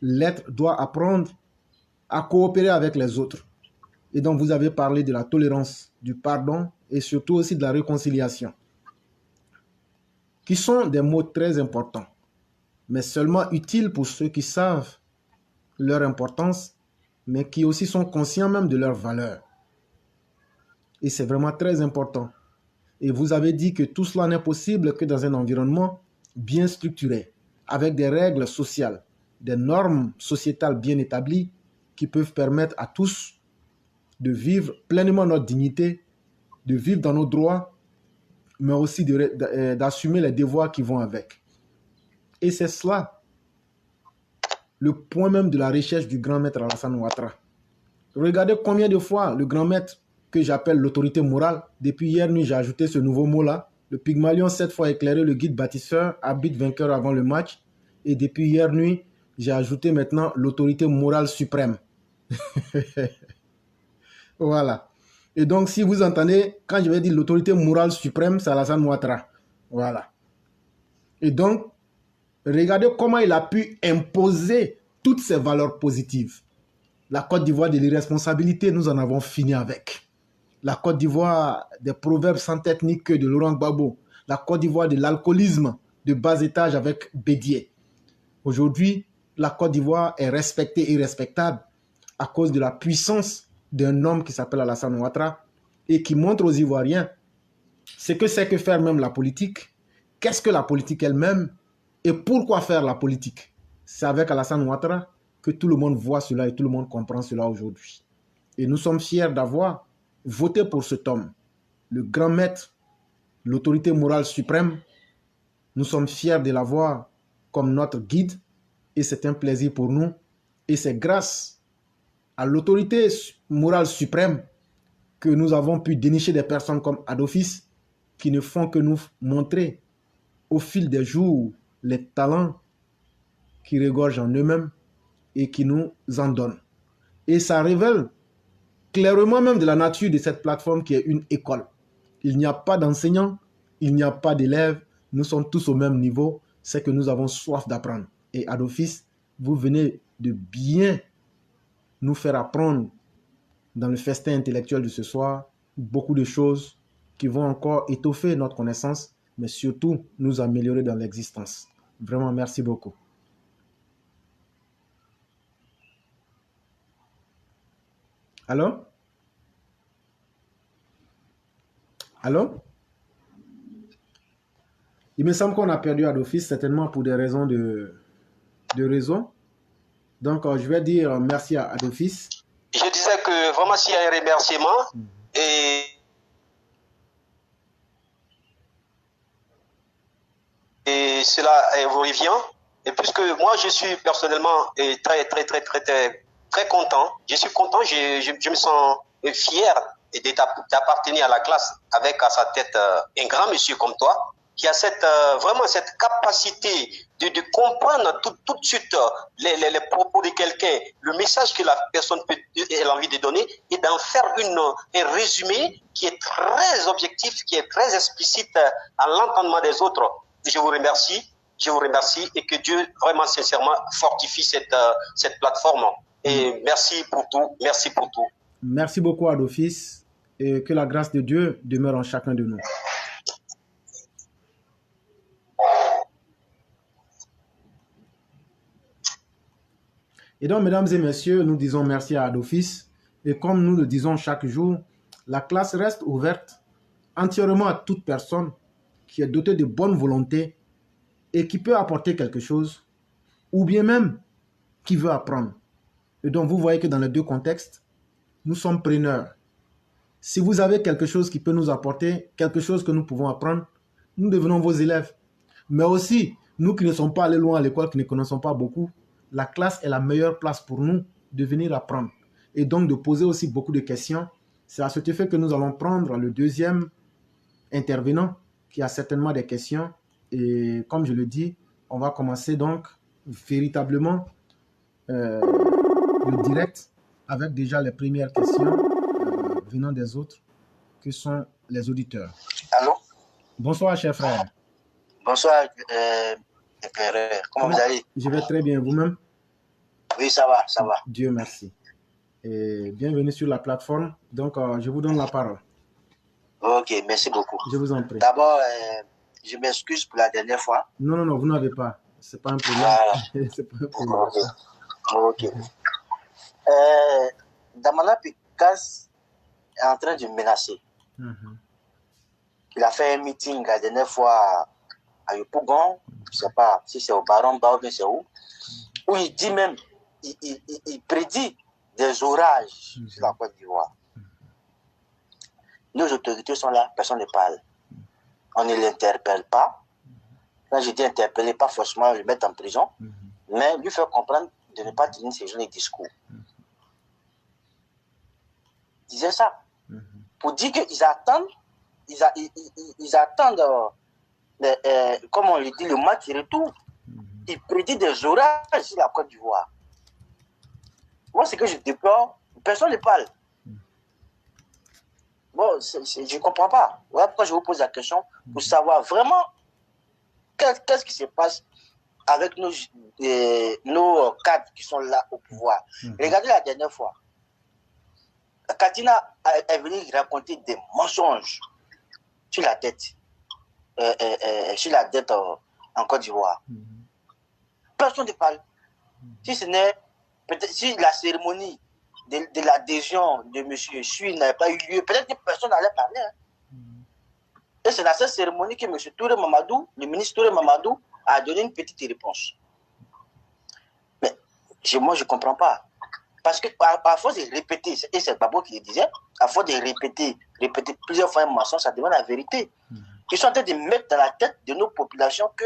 l'être doit apprendre à coopérer avec les autres. Et donc, vous avez parlé de la tolérance, du pardon et surtout aussi de la réconciliation, qui sont des mots très importants, mais seulement utiles pour ceux qui savent leur importance, mais qui aussi sont conscients même de leur valeur. Et c'est vraiment très important. Et vous avez dit que tout cela n'est possible que dans un environnement bien structuré, avec des règles sociales, des normes sociétales bien établies qui peuvent permettre à tous de vivre pleinement notre dignité, de vivre dans nos droits, mais aussi d'assumer les devoirs qui vont avec. Et c'est cela, le point même de la recherche du grand maître Alassane Ouattara. Regardez combien de fois le grand maître, que j'appelle l'autorité morale, depuis hier nuit j'ai ajouté ce nouveau mot-là, le Pygmalion 7 fois éclairé, le guide bâtisseur, arbitre vainqueur avant le match, et depuis hier nuit j'ai ajouté maintenant l'autorité morale suprême. Voilà. Et donc, si vous entendez, quand je vais dire l'autorité morale suprême, c'est Alassane Ouattara. Voilà. Et donc, regardez comment il a pu imposer toutes ces valeurs positives. La Côte d'Ivoire de l'irresponsabilité, nous en avons fini avec. La Côte d'Ivoire des proverbes sans tête ni queue de Laurent Gbagbo. La Côte d'Ivoire de l'alcoolisme de bas étage avec Bédier. Aujourd'hui, la Côte d'Ivoire est respectée et respectable à cause de la puissance d'un homme qui s'appelle Alassane Ouattara et qui montre aux Ivoiriens ce que c'est que faire même la politique, qu'est-ce que la politique elle-même et pourquoi faire la politique. C'est avec Alassane Ouattara que tout le monde voit cela et tout le monde comprend cela aujourd'hui. Et nous sommes fiers d'avoir voté pour cet homme, le grand maître, l'autorité morale suprême. Nous sommes fiers de l'avoir comme notre guide et c'est un plaisir pour nous. Et c'est grâce à l'autorité morale suprême que nous avons pu dénicher des personnes comme Adofis qui ne font que nous montrer au fil des jours les talents qui regorgent en eux-mêmes et qui nous en donnent. Et ça révèle clairement même de la nature de cette plateforme qui est une école. Il n'y a pas d'enseignants, il n'y a pas d'élèves, nous sommes tous au même niveau, c'est que nous avons soif d'apprendre. Et Adofis, vous venez de bien nous faire apprendre dans le festin intellectuel de ce soir beaucoup de choses qui vont encore étoffer notre connaissance, mais surtout nous améliorer dans l'existence. Vraiment, merci beaucoup. Allô? Allô? Il me semble qu'on a perdu Adofis, certainement pour des raisons de réseau. Donc, je vais dire merci à Adofis. Je disais que vraiment, s'il y a un remerciement, et cela vous revient. Et puisque moi, je suis personnellement très content. Je suis content, je me sens fier d'appartenir à la classe avec à sa tête un grand monsieur comme toi, qui a vraiment cette capacité de comprendre tout de suite les propos de quelqu'un, le message que la personne a envie de donner, et d'en faire un résumé qui est très objectif, qui est très explicite à l'entendement des autres. Je vous remercie et que Dieu vraiment sincèrement fortifie cette plateforme. Et merci pour tout, merci pour tout. Merci beaucoup Adofis et que la grâce de Dieu demeure en chacun de nous. Et donc, mesdames et messieurs, nous disons merci à Adofis. Et comme nous le disons chaque jour, la classe reste ouverte entièrement à toute personne qui est dotée de bonne volonté et qui peut apporter quelque chose, ou bien même qui veut apprendre. Et donc, vous voyez que dans les deux contextes, nous sommes preneurs. Si vous avez quelque chose qui peut nous apporter, quelque chose que nous pouvons apprendre, nous devenons vos élèves. Mais aussi, nous qui ne sommes pas allés loin à l'école, qui ne connaissons pas beaucoup, la classe est la meilleure place pour nous de venir apprendre. Et donc de poser aussi beaucoup de questions. C'est à cet effet que nous allons prendre le deuxième intervenant qui a certainement des questions. Et comme je le dis, on va commencer donc véritablement le direct avec déjà les premières questions venant des autres que sont les auditeurs. Allô? Bonsoir, cher frère. Bonsoir, éclaireur. Comment vous allez? Je vais très bien, vous-même? Oui, ça va, ça va. Dieu merci. Et bienvenue sur la plateforme. Donc, je vous donne la parole. Ok, merci beaucoup. Je vous en prie. D'abord, je m'excuse pour la dernière fois. Non, non, non, vous n'avez pas. C'est pas un problème. Voilà. C'est pas un problème. Ok. Damana Pikas est en train de menacer. Il a fait un meeting la dernière fois à Yopougon, je ne sais pas si c'est au Baron Ba ou bien c'est où il dit même, il prédit des orages sur la Côte d'Ivoire. Nos autorités sont là, personne ne parle. On ne l'interpelle pas. Quand je dis interpeller, pas forcément le mettre en prison, mais lui faire comprendre de ne pas tenir ses journées de discours. Il disait ça. Pour dire qu'ils attendent, ils attendent, comme on le dit, le match retour. Il prédit des orages sur la Côte d'Ivoire. Moi, ce que je déplore, personne ne parle. Bon, je ne comprends pas. Voilà pourquoi je vous pose la question, pour savoir vraiment qu'est-ce qui se passe avec nos cadres qui sont là au pouvoir. Regardez la dernière fois. Katina est venue raconter des mensonges sur la dette. Sur la dette en Côte d'Ivoire. Personne ne parle. Si ce n'est peut-être si la cérémonie de l'adhésion de M. Chui n'avait pas eu lieu, peut-être que personne n'allait parler. Et c'est dans cette cérémonie que M. Touré Mamadou, le ministre Touré Mamadou, a donné une petite réponse. Mais moi, je ne comprends pas. Parce que à force de répéter, et c'est Babo qui le disait, à force de répéter plusieurs fois un mensonge, ça devient la vérité. Ils sont en train de mettre dans la tête de nos populations que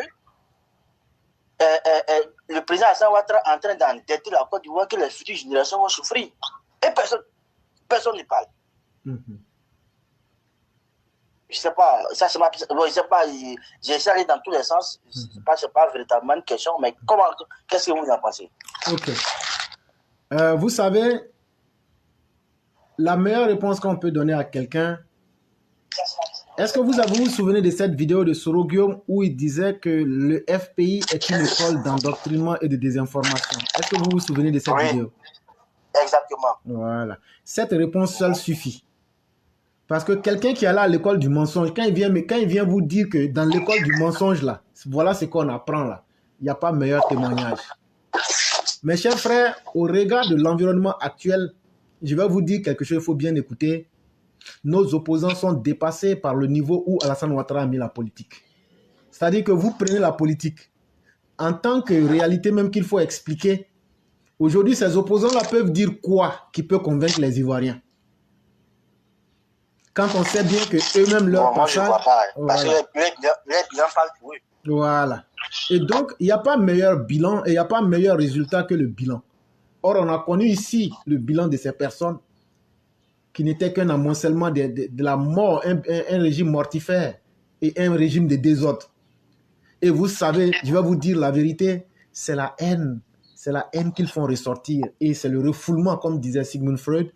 le président Hassan Ouattara est en train d'endetter la Côte d'Ivoire, que les futures générations vont souffrir. Et personne ne parle. Je ne sais pas, ça c'est bon, je sais pas, j'essaie d'aller dans tous les sens. C'est pas véritablement une question, mais qu'est-ce que vous en pensez? Ok. Vous savez, la meilleure réponse qu'on peut donner à quelqu'un, est-ce que vous vous souvenez de cette vidéo de Soro Guillaume où il disait que le FPI est une école d'endoctrinement et de désinformation? Est-ce que vous vous souvenez de cette vidéo? Exactement. Voilà. Cette réponse seule suffit. Parce que quelqu'un qui est là à l'école du mensonge, quand il vient vous dire que dans l'école du mensonge, là, voilà ce qu'on apprend là, il n'y a pas meilleur témoignage. Mes chers frères, au regard de l'environnement actuel, je vais vous dire quelque chose, il faut bien écouter. Nos opposants sont dépassés par le niveau où Alassane Ouattara a mis la politique. C'est-à-dire que vous prenez la politique en tant que réalité même qu'il faut expliquer. Aujourd'hui, ces opposants-là peuvent dire quoi qui peut convaincre les Ivoiriens? Quand on sait bien que eux-mêmes leur passage... Moi, je vois pas. Parce que les bilans parlent pour eux. Voilà. Et donc, il n'y a pas meilleur bilan et il n'y a pas meilleur résultat que le bilan. Or, on a connu ici le bilan de ces personnes qui n'était qu'un amoncellement de la mort, un régime mortifère et un régime de désordre. Et vous savez, je vais vous dire la vérité, c'est la haine qu'ils font ressortir et c'est le refoulement, comme disait Sigmund Freud.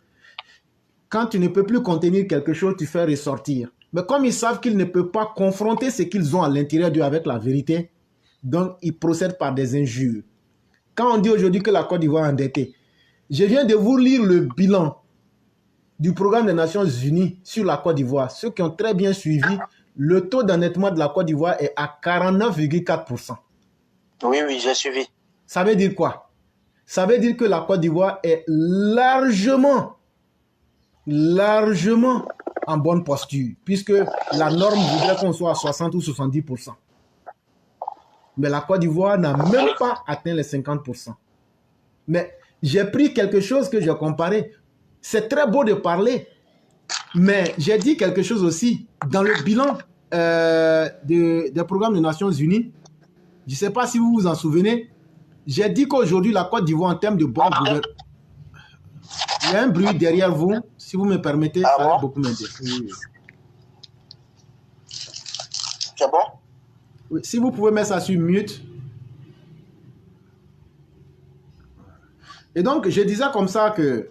Quand tu ne peux plus contenir quelque chose, tu fais ressortir. Mais comme ils savent qu'ils ne peuvent pas confronter ce qu'ils ont à l'intérieur d'eux avec la vérité, donc ils procèdent par des injures. Quand on dit aujourd'hui que la Côte d'Ivoire est endettée, je viens de vous lire le bilan du programme des Nations Unies sur la Côte d'Ivoire. Ceux qui ont très bien suivi, le taux d'endettement de la Côte d'Ivoire est à 49,4%. Oui, j'ai suivi. Ça veut dire quoi? Ça veut dire que la Côte d'Ivoire est largement en bonne posture, puisque la norme voudrait qu'on soit à 60 ou 70%. Mais la Côte d'Ivoire n'a même pas atteint les 50%. Mais j'ai pris quelque chose que j'ai comparé. C'est très beau de parler, mais j'ai dit quelque chose aussi. Dans le bilan des programmes des Nations Unies, je ne sais pas si vous vous en souvenez, j'ai dit qu'aujourd'hui, la Côte d'Ivoire, en termes de bonne gouvernement... Il y a un bruit derrière vous, si vous me permettez, ça va beaucoup m'aider. Oui. C'est bon? Oui, si vous pouvez mettre ça sur mute. Et donc, je disais comme ça que,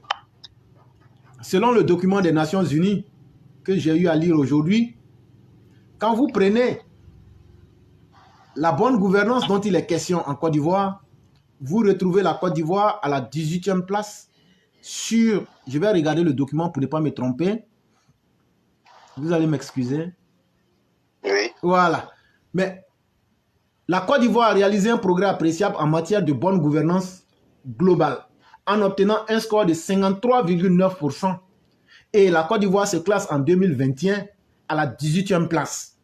selon le document des Nations Unies que j'ai eu à lire aujourd'hui, quand vous prenez la bonne gouvernance dont il est question en Côte d'Ivoire, vous retrouvez la Côte d'Ivoire à la 18e place sur... Je vais regarder le document pour ne pas me tromper. Vous allez m'excuser. Oui. Voilà. Mais la Côte d'Ivoire a réalisé un progrès appréciable en matière de bonne gouvernance globale en obtenant un score de 53,9%. Et la Côte d'Ivoire se classe en 2021 à la 18e place.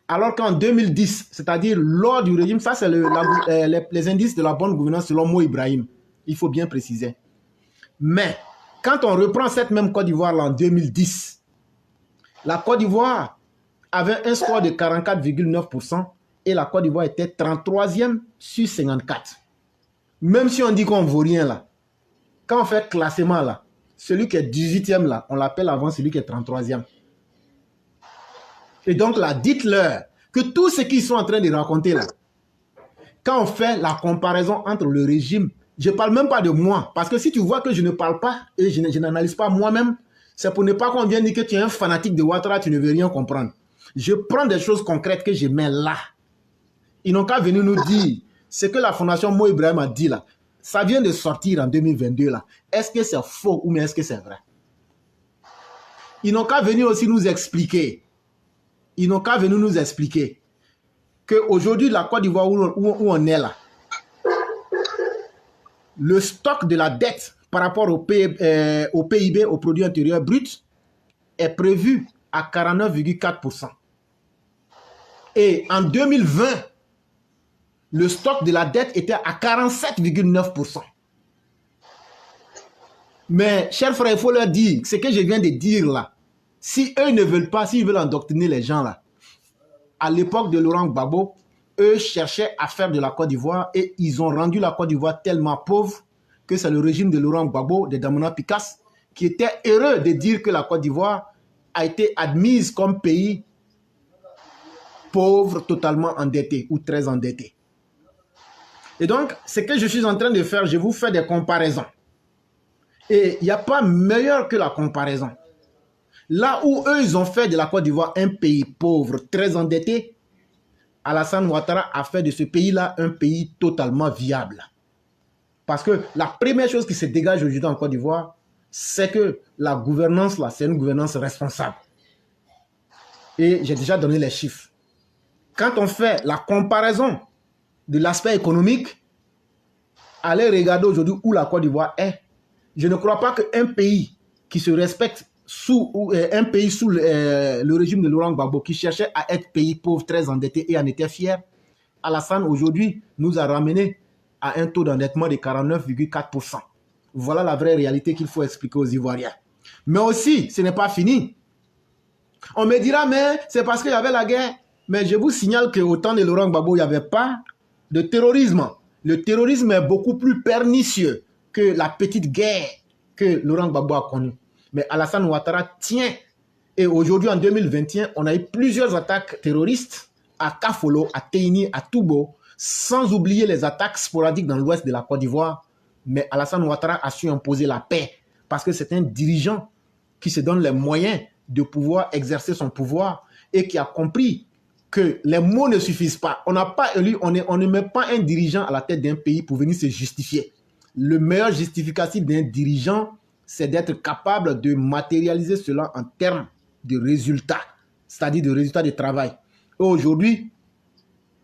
Alors qu'en 2010, c'est-à-dire lors du régime, ça c'est les indices de la bonne gouvernance selon Mo Ibrahim. Il faut bien préciser. Mais quand on reprend cette même Côte d'Ivoire en 2010, la Côte d'Ivoire avait un score de 44,9% et la Côte d'Ivoire était 33e sur 54. Même si on dit qu'on ne vaut rien là, quand on fait classement là, celui qui est 18e là, on l'appelle avant celui qui est 33e. Et donc là, dites-leur que tout ce qu'ils sont en train de raconter là, quand on fait la comparaison entre le régime, je ne parle même pas de moi, parce que si tu vois que je ne parle pas et je n'analyse pas moi-même, c'est pour ne pas qu'on vienne dire que tu es un fanatique de Ouattara, tu ne veux rien comprendre. Je prends des choses concrètes que je mets là. Ils n'ont qu'à venir nous dire ce que la fondation Mo Ibrahim a dit là. Ça vient de sortir en 2022 là. Est-ce que c'est faux ou est-ce que c'est vrai? Ils n'ont qu'à venir aussi nous expliquer. Ils n'ont qu'à venir nous expliquer qu'aujourd'hui, la Côte d'Ivoire où on est là, le stock de la dette par rapport au PIB, au produit intérieur brut, est prévu à 49,4%. Et en 2020, le stock de la dette était à 47,9%. Mais, chers frères, il faut leur dire, ce que je viens de dire là, si eux ne veulent pas, s'ils veulent endoctriner les gens là, à l'époque de Laurent Gbagbo, eux cherchaient à faire de la Côte d'Ivoire et ils ont rendu la Côte d'Ivoire tellement pauvre que c'est le régime de Laurent Gbagbo, de Damona Picasse, qui était heureux de dire que la Côte d'Ivoire a été admise comme pays pauvre, totalement endetté ou très endetté. Et donc, ce que je suis en train de faire, je vous fais des comparaisons. Et il n'y a pas meilleur que la comparaison. Là où eux, ils ont fait de la Côte d'Ivoire un pays pauvre, très endetté, Alassane Ouattara a fait de ce pays-là un pays totalement viable. Parce que la première chose qui se dégage aujourd'hui en Côte d'Ivoire, c'est que la gouvernance, là, c'est une gouvernance responsable. Et j'ai déjà donné les chiffres. Quand on fait la comparaison de l'aspect économique, allez regarder aujourd'hui où la Côte d'Ivoire est. Je ne crois pas qu'un pays qui se respecte sous le régime de Laurent Gbagbo, qui cherchait à être pays pauvre, très endetté et en était fier, Alassane aujourd'hui nous a ramené à un taux d'endettement de 49,4%. Voilà la vraie réalité qu'il faut expliquer aux Ivoiriens. Mais aussi, ce n'est pas fini. On me dira, mais c'est parce qu'il y avait la guerre. Mais je vous signale qu'au temps de Laurent Gbagbo, il n'y avait pas de terrorisme. Le terrorisme est beaucoup plus pernicieux que la petite guerre que Laurent Gbagbo a connue. Mais Alassane Ouattara tient. Et aujourd'hui, en 2021, on a eu plusieurs attaques terroristes à Kafolo, à Teini, à Toubo, sans oublier les attaques sporadiques dans l'ouest de la Côte d'Ivoire. Mais Alassane Ouattara a su imposer la paix parce que c'est un dirigeant qui se donne les moyens de pouvoir exercer son pouvoir et qui a compris que les mots ne suffisent pas. On n'a pas élu, on ne met pas un dirigeant à la tête d'un pays pour venir se justifier. Le meilleur justificatif d'un dirigeant, c'est d'être capable de matérialiser cela en termes de résultats, c'est-à-dire de résultats de travail. Et aujourd'hui,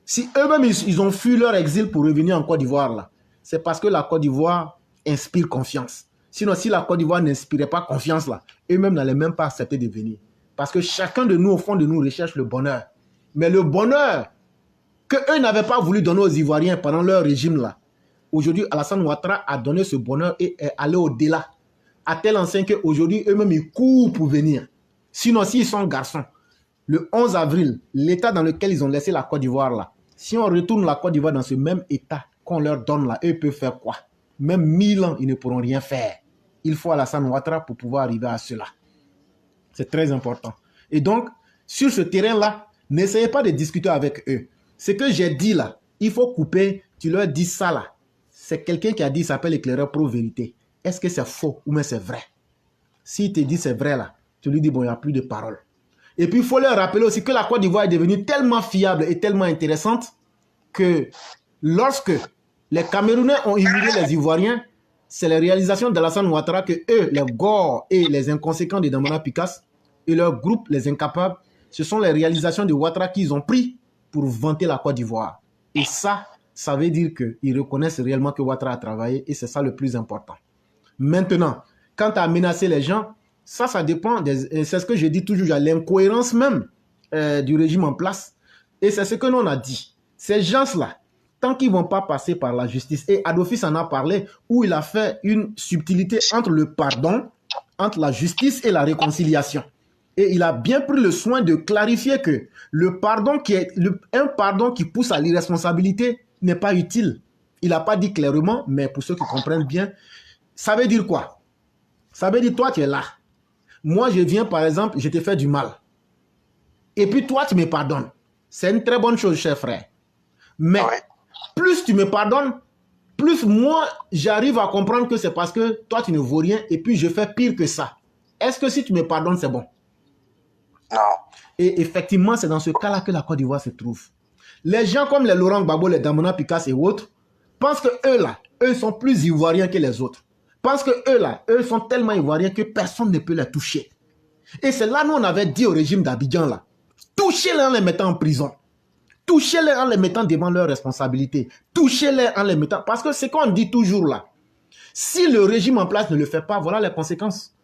si eux-mêmes ils ont fui leur exil pour revenir en Côte d'Ivoire, là, c'est parce que la Côte d'Ivoire inspire confiance. Sinon, si la Côte d'Ivoire n'inspirait pas confiance, là, eux-mêmes n'allaient même pas accepter de venir. Parce que chacun de nous, au fond de nous, recherche le bonheur. Mais le bonheur qu'eux n'avaient pas voulu donner aux Ivoiriens pendant leur régime, là, aujourd'hui, Alassane Ouattara a donné ce bonheur et est allé au-delà. À tel enseigne qu'aujourd'hui, eux-mêmes, ils courent pour venir. Sinon, s'ils sont garçons, le 11 avril, l'état dans lequel ils ont laissé la Côte d'Ivoire, là, si on retourne la Côte d'Ivoire dans ce même état qu'on leur donne là, eux, ils peuvent faire quoi? Même 1000 ans, ils ne pourront rien faire. Il faut Alassane Ouattara pour pouvoir arriver à cela. C'est très important. Et donc, sur ce terrain-là, n'essayez pas de discuter avec eux. Ce que j'ai dit là, il faut couper, tu leur dis ça là. C'est quelqu'un qui a dit, il s'appelle éclaireur pro-vérité. Est-ce que c'est faux ou mais c'est vrai? S'il te dit c'est vrai là, tu lui dis bon, il n'y a plus de parole. Et puis il faut leur rappeler aussi que la Côte d'Ivoire est devenue tellement fiable et tellement intéressante que lorsque Les Camerounais ont humilié les Ivoiriens. C'est les réalisations d'Alassane Ouattara que eux, les Gors et les inconséquents de Damana Picasse, et leur groupe, les incapables, ce sont les réalisations de Ouattara qu'ils ont pris pour vanter la Côte d'Ivoire. Et ça veut dire qu'ils reconnaissent réellement que Ouattara a travaillé et c'est ça le plus important. Maintenant, quant à menacer les gens, ça dépend, c'est ce que je dis toujours, il y a l'incohérence même du régime en place. Et c'est ce que l'on a dit. Ces gens-là, tant qu'ils ne vont pas passer par la justice, et Adolphus en a parlé, où il a fait une subtilité entre le pardon, entre la justice et la réconciliation. Et il a bien pris le soin de clarifier que le pardon un pardon qui pousse à l'irresponsabilité n'est pas utile. Il n'a pas dit clairement, mais pour ceux qui comprennent bien, ça veut dire quoi? Ça veut dire toi, tu es là. Moi, je viens, par exemple, je t'ai fait du mal. Et puis toi, tu me pardonnes. C'est une très bonne chose, cher frère. Mais plus tu me pardonnes, plus moi, j'arrive à comprendre que c'est parce que toi, tu ne vaux rien et puis je fais pire que ça. Est-ce que si tu me pardonnes, c'est bon? Non. Et effectivement, c'est dans ce cas-là que la Côte d'Ivoire se trouve. Les gens comme les Laurent Gbagbo, les Damana Picasse et autres, pensent que eux sont plus ivoiriens que les autres. Pensent que eux sont tellement ivoiriens que personne ne peut les toucher. Et c'est là, nous, on avait dit au régime d'Abidjan, là, touchez-les en les mettant en prison. Touchez-les en les mettant devant leurs responsabilités. Touchez-les en les mettant... Parce que c'est qu'on dit toujours là. Si le régime en place ne le fait pas, voilà les conséquences.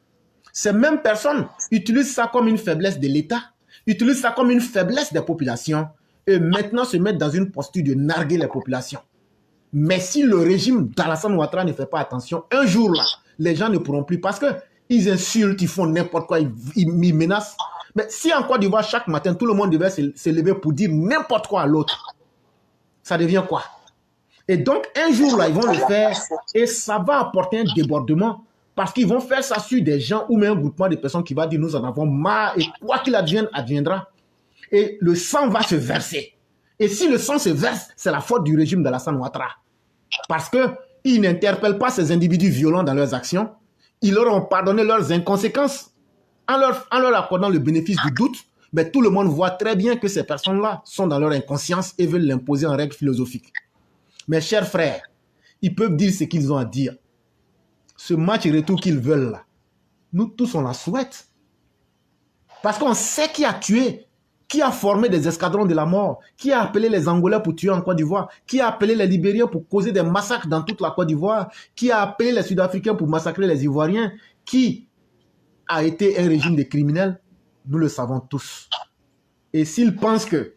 Ces mêmes personnes utilisent ça comme une faiblesse de l'État, utilisent ça comme une faiblesse des populations et maintenant se mettent dans une posture de narguer les populations. Mais si le régime d'Alassane Ouattara ne fait pas attention, un jour là, les gens ne pourront plus parce qu'ils insultent, ils font n'importe quoi, ils menacent. Mais si en Côte d'Ivoire, chaque matin, tout le monde devait se lever pour dire n'importe quoi à l'autre, ça devient quoi? Et donc, un jour là, ils vont le faire et ça va apporter un débordement parce qu'ils vont faire ça sur des gens ou même un groupement de personnes qui va dire nous en avons marre et quoi qu'il advienne, adviendra. Et le sang va se verser. Et si le sang se verse, c'est la faute du régime d'Alassane Ouattara. Parce qu'ils n'interpellent pas ces individus violents dans leurs actions. Ils leur ont pardonné leurs inconséquences en leur accordant le bénéfice du doute. Mais tout le monde voit très bien que ces personnes-là sont dans leur inconscience et veulent l'imposer en règle philosophique. Mes chers frères, ils peuvent dire ce qu'ils ont à dire. Ce match retour qu'ils veulent là, nous tous on la souhaite. Parce qu'on sait qui a tué, qui a formé des escadrons de la mort, qui a appelé les Angolais pour tuer en Côte d'Ivoire, qui a appelé les Libériens pour causer des massacres dans toute la Côte d'Ivoire, qui a appelé les Sud-Africains pour massacrer les Ivoiriens, qui a été un régime de criminels, nous le savons tous. Et s'ils pensent que,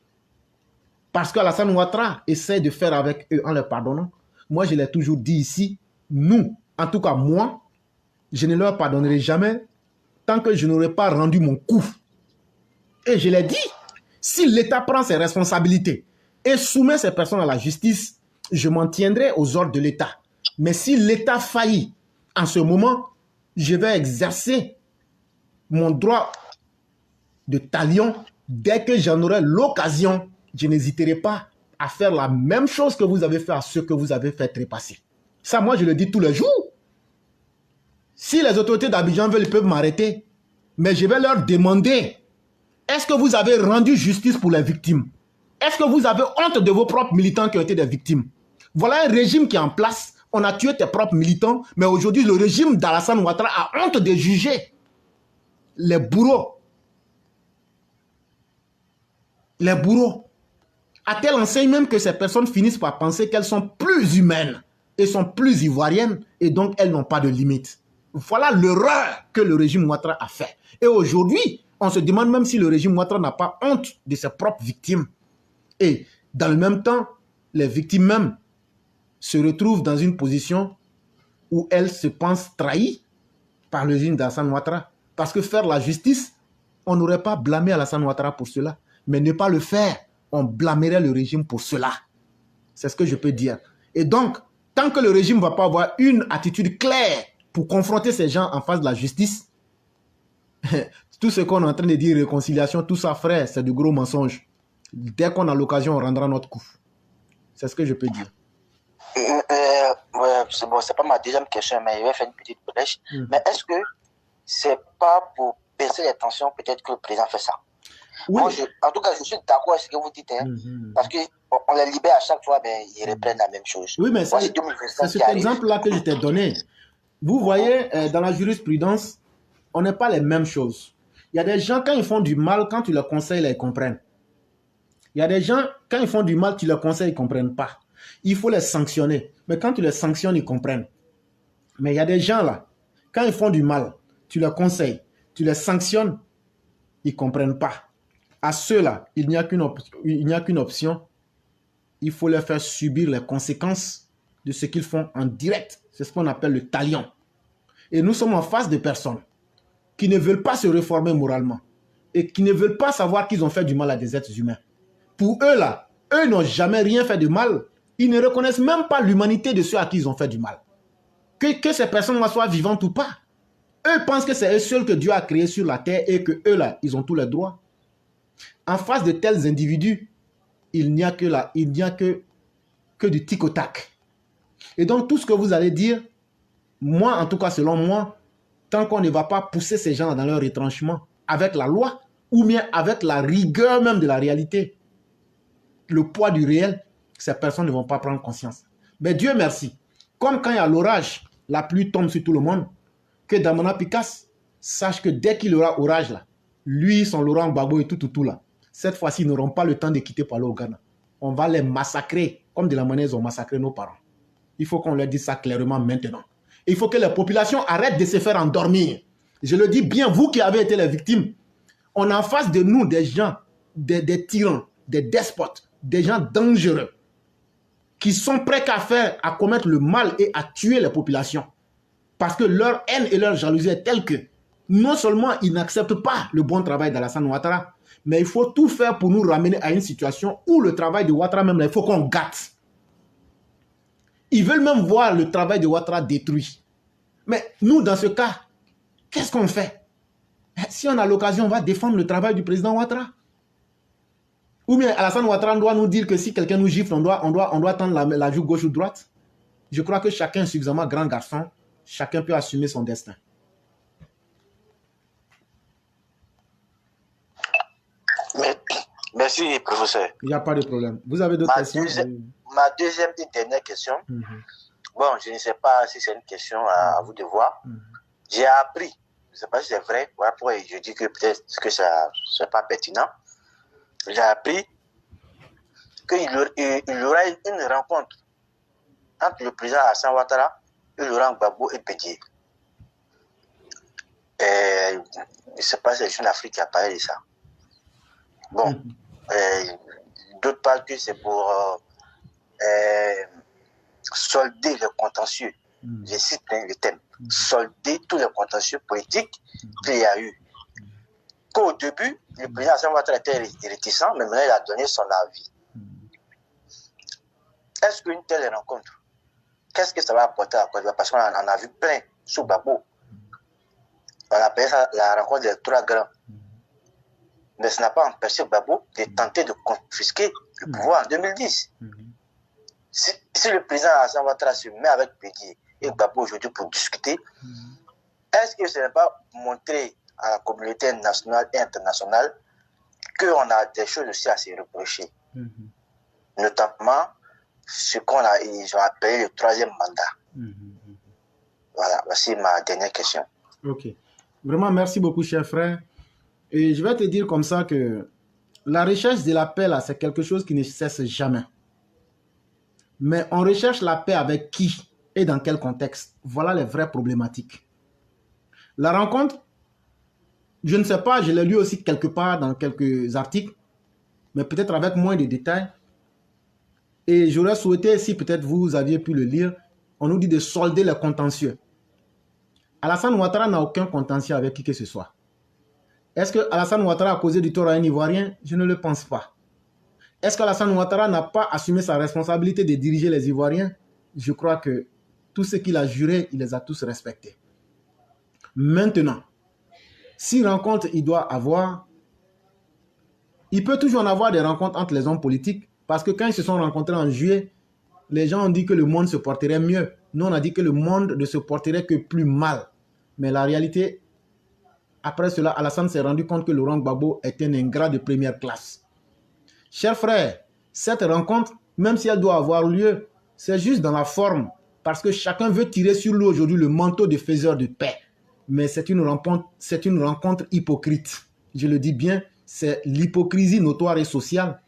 parce qu'Alassane Ouattara essaie de faire avec eux en leur pardonnant, moi je l'ai toujours dit ici, nous, en tout cas moi, je ne leur pardonnerai jamais tant que je n'aurai pas rendu mon coup. Et je l'ai dit, si l'État prend ses responsabilités et soumet ces personnes à la justice, je m'en tiendrai aux ordres de l'État. Mais si l'État faillit, en ce moment, je vais exercer mon droit de talion. Dès que j'en aurai l'occasion, je n'hésiterai pas à faire la même chose que vous avez fait à ceux que vous avez fait trépasser. Ça, moi, je le dis tous les jours. Si les autorités d'Abidjan veulent, ils peuvent m'arrêter. Mais je vais leur demander, est-ce que vous avez rendu justice pour les victimes? Est-ce que vous avez honte de vos propres militants qui ont été des victimes? Voilà un régime qui est en place. On a tué tes propres militants, mais aujourd'hui, le régime d'Alassane Ouattara a honte de juger les bourreaux. Les bourreaux. À telle enseigne même que ces personnes finissent par penser qu'elles sont plus humaines et sont plus ivoiriennes et donc elles n'ont pas de limite. Voilà l'erreur que le régime Ouattara a fait. Et aujourd'hui, on se demande même si le régime Ouattara n'a pas honte de ses propres victimes. Et dans le même temps, les victimes même se retrouvent dans une position où elles se pensent trahies par le régime d'Alassane Ouattara. Parce que faire la justice, on n'aurait pas blâmé Alassane Ouattara pour cela. Mais ne pas le faire, on blâmerait le régime pour cela. C'est ce que je peux dire. Et donc, tant que le régime ne va pas avoir une attitude claire pour confronter ces gens en face de la justice, tout ce qu'on est en train de dire, réconciliation, tout ça, frère, c'est de gros mensonges. Dès qu'on a l'occasion, on rendra notre coup. C'est ce que je peux dire. Ouais, c'est bon, c'est pas ma deuxième question, mais je vais faire une petite brèche. Mais est-ce que c'est pas pour baisser les tensions, peut-être que le président fait ça? Oui. Moi, en tout cas, je suis d'accord avec ce que vous dites, hein, parce qu'on les libère à chaque fois, ben, ils reprennent la même chose. Oui, mais Moi, c'est 2025 cet exemple-là que je t'ai donné. Vous voyez, dans la jurisprudence, on n'est pas les mêmes choses. Il y a des gens, quand ils font du mal, quand tu leur conseilles, ils comprennent. Il y a des gens, quand ils font du mal, tu leur conseilles, ils ne comprennent pas. Il faut les sanctionner. Mais quand tu les sanctionnes, ils comprennent. Mais il y a des gens là, quand ils font du mal, tu leur conseilles, tu les sanctionnes, ils ne comprennent pas. À ceux-là, il n'y a qu'une option. Il faut leur faire subir les conséquences de ce qu'ils font en direct. C'est ce qu'on appelle le talion. Et nous sommes en face de personnes qui ne veulent pas se réformer moralement et qui ne veulent pas savoir qu'ils ont fait du mal à des êtres humains. Pour eux là, eux n'ont jamais rien fait de mal. Ils ne reconnaissent même pas l'humanité de ceux à qui ils ont fait du mal. Que ces personnes-là soient vivantes ou pas. Eux pensent que c'est eux seuls que Dieu a créés sur la terre et que eux là, ils ont tous les droits. En face de tels individus, il n'y a que du tic au tac. Et donc tout ce que vous allez dire, moi en tout cas selon moi, tant qu'on ne va pas pousser ces gens dans leur retranchement avec la loi ou bien avec la rigueur même de la réalité, le poids du réel, ces personnes ne vont pas prendre conscience. Mais Dieu merci, comme quand il y a l'orage, la pluie tombe sur tout le monde, que Damana Picasse sache que dès qu'il y aura orage là, lui, son Laurent Gbagbo et tout là, cette fois-ci, ils n'auront pas le temps de quitter pour aller au Ghana. On va les massacrer comme de la manière dont ils ont massacré nos parents. Il faut qu'on leur dise ça clairement maintenant. Il faut que les populations arrêtent de se faire endormir. Je le dis bien, vous qui avez été les victimes, on a en face de nous des gens, des tyrans, des despotes, des gens dangereux qui sont prêts à commettre le mal et à tuer les populations. Parce que leur haine et leur jalousie est telle que non seulement ils n'acceptent pas le bon travail d'Alassane Ouattara, mais il faut tout faire pour nous ramener à une situation où le travail de Ouattara même, il faut qu'on gâte. Ils veulent même voir le travail de Ouattara détruit. Mais nous, dans ce cas, qu'est-ce qu'on fait? Si on a l'occasion, on va défendre le travail du président Ouattara. Ou bien Alassane Ouattara doit nous dire que si quelqu'un nous gifle, on doit tendre la joue gauche ou droite. Je crois que chacun est suffisamment grand garçon. Chacun peut assumer son destin. Merci, professeur. Il n'y a pas de problème. Vous avez d'autres questions? Ma deuxième et dernière question. Bon, je ne sais pas si c'est une question à vous de voir. J'ai appris, je ne sais pas si c'est vrai, ou après je dis que peut-être que ça n'est pas pertinent. J'ai appris qu'il y aura une rencontre entre le président Alassane Ouattara et Laurent Gbagbo et Bédié. Je ne sais pas si c'est Jeune Afrique qui a parlé de ça. Bon, d'autres parlent que c'est pour solder le contentieux. Je cite le thème. Solder tous les contentieux politiques qu'il y a eu. Qu'au début, le président Alassane Ouattara était réticent, mais maintenant il a donné son avis. Est-ce qu'une telle rencontre, qu'est-ce que ça va apporter à Côte d'Ivoire? Parce qu'on en a vu plein sous Gbagbo. On appelle ça la rencontre des trois grands. Mais ça n'a pas empêché Gbagbo de tenter de confisquer le pouvoir en 2010. Si le président Alassane Ouattara se met avec Bédié et Gbagbo aujourd'hui pour discuter, est-ce que ce n'est pas montrer à la communauté nationale et internationale qu'on a des choses aussi à se reprocher? Notamment ce ils ont appelé le troisième mandat. Voilà, voici ma dernière question. Ok. Vraiment, merci beaucoup, cher frère. Et je vais te dire comme ça que la recherche de la paix, là, c'est quelque chose qui ne cesse jamais. Mais on recherche la paix avec qui et dans quel contexte? Voilà les vraies problématiques. La rencontre, je ne sais pas, je l'ai lu aussi quelque part dans quelques articles, mais peut-être avec moins de détails. Et j'aurais souhaité, si peut-être vous aviez pu le lire, on nous dit de solder les contentieux. Alassane Ouattara n'a aucun contentieux avec qui que ce soit. Est-ce que Alassane Ouattara a causé du tort à un Ivoirien? Je ne le pense pas. Est-ce qu'Alassane Ouattara n'a pas assumé sa responsabilité de diriger les Ivoiriens? Je crois que tout ce qu'il a juré, il les a tous respectés. Maintenant, si rencontre il doit avoir, il peut toujours en avoir des rencontres entre les hommes politiques, parce que quand ils se sont rencontrés en juillet, les gens ont dit que le monde se porterait mieux. Nous, on a dit que le monde ne se porterait que plus mal. Mais la réalité Après cela, Alassane s'est rendu compte que Laurent Gbagbo est un ingrat de première classe. Chers frères, cette rencontre, même si elle doit avoir lieu, c'est juste dans la forme, parce que chacun veut tirer sur lui aujourd'hui le manteau de faiseur de paix. Mais c'est une rencontre hypocrite. Je le dis bien, c'est l'hypocrisie notoire et sociale,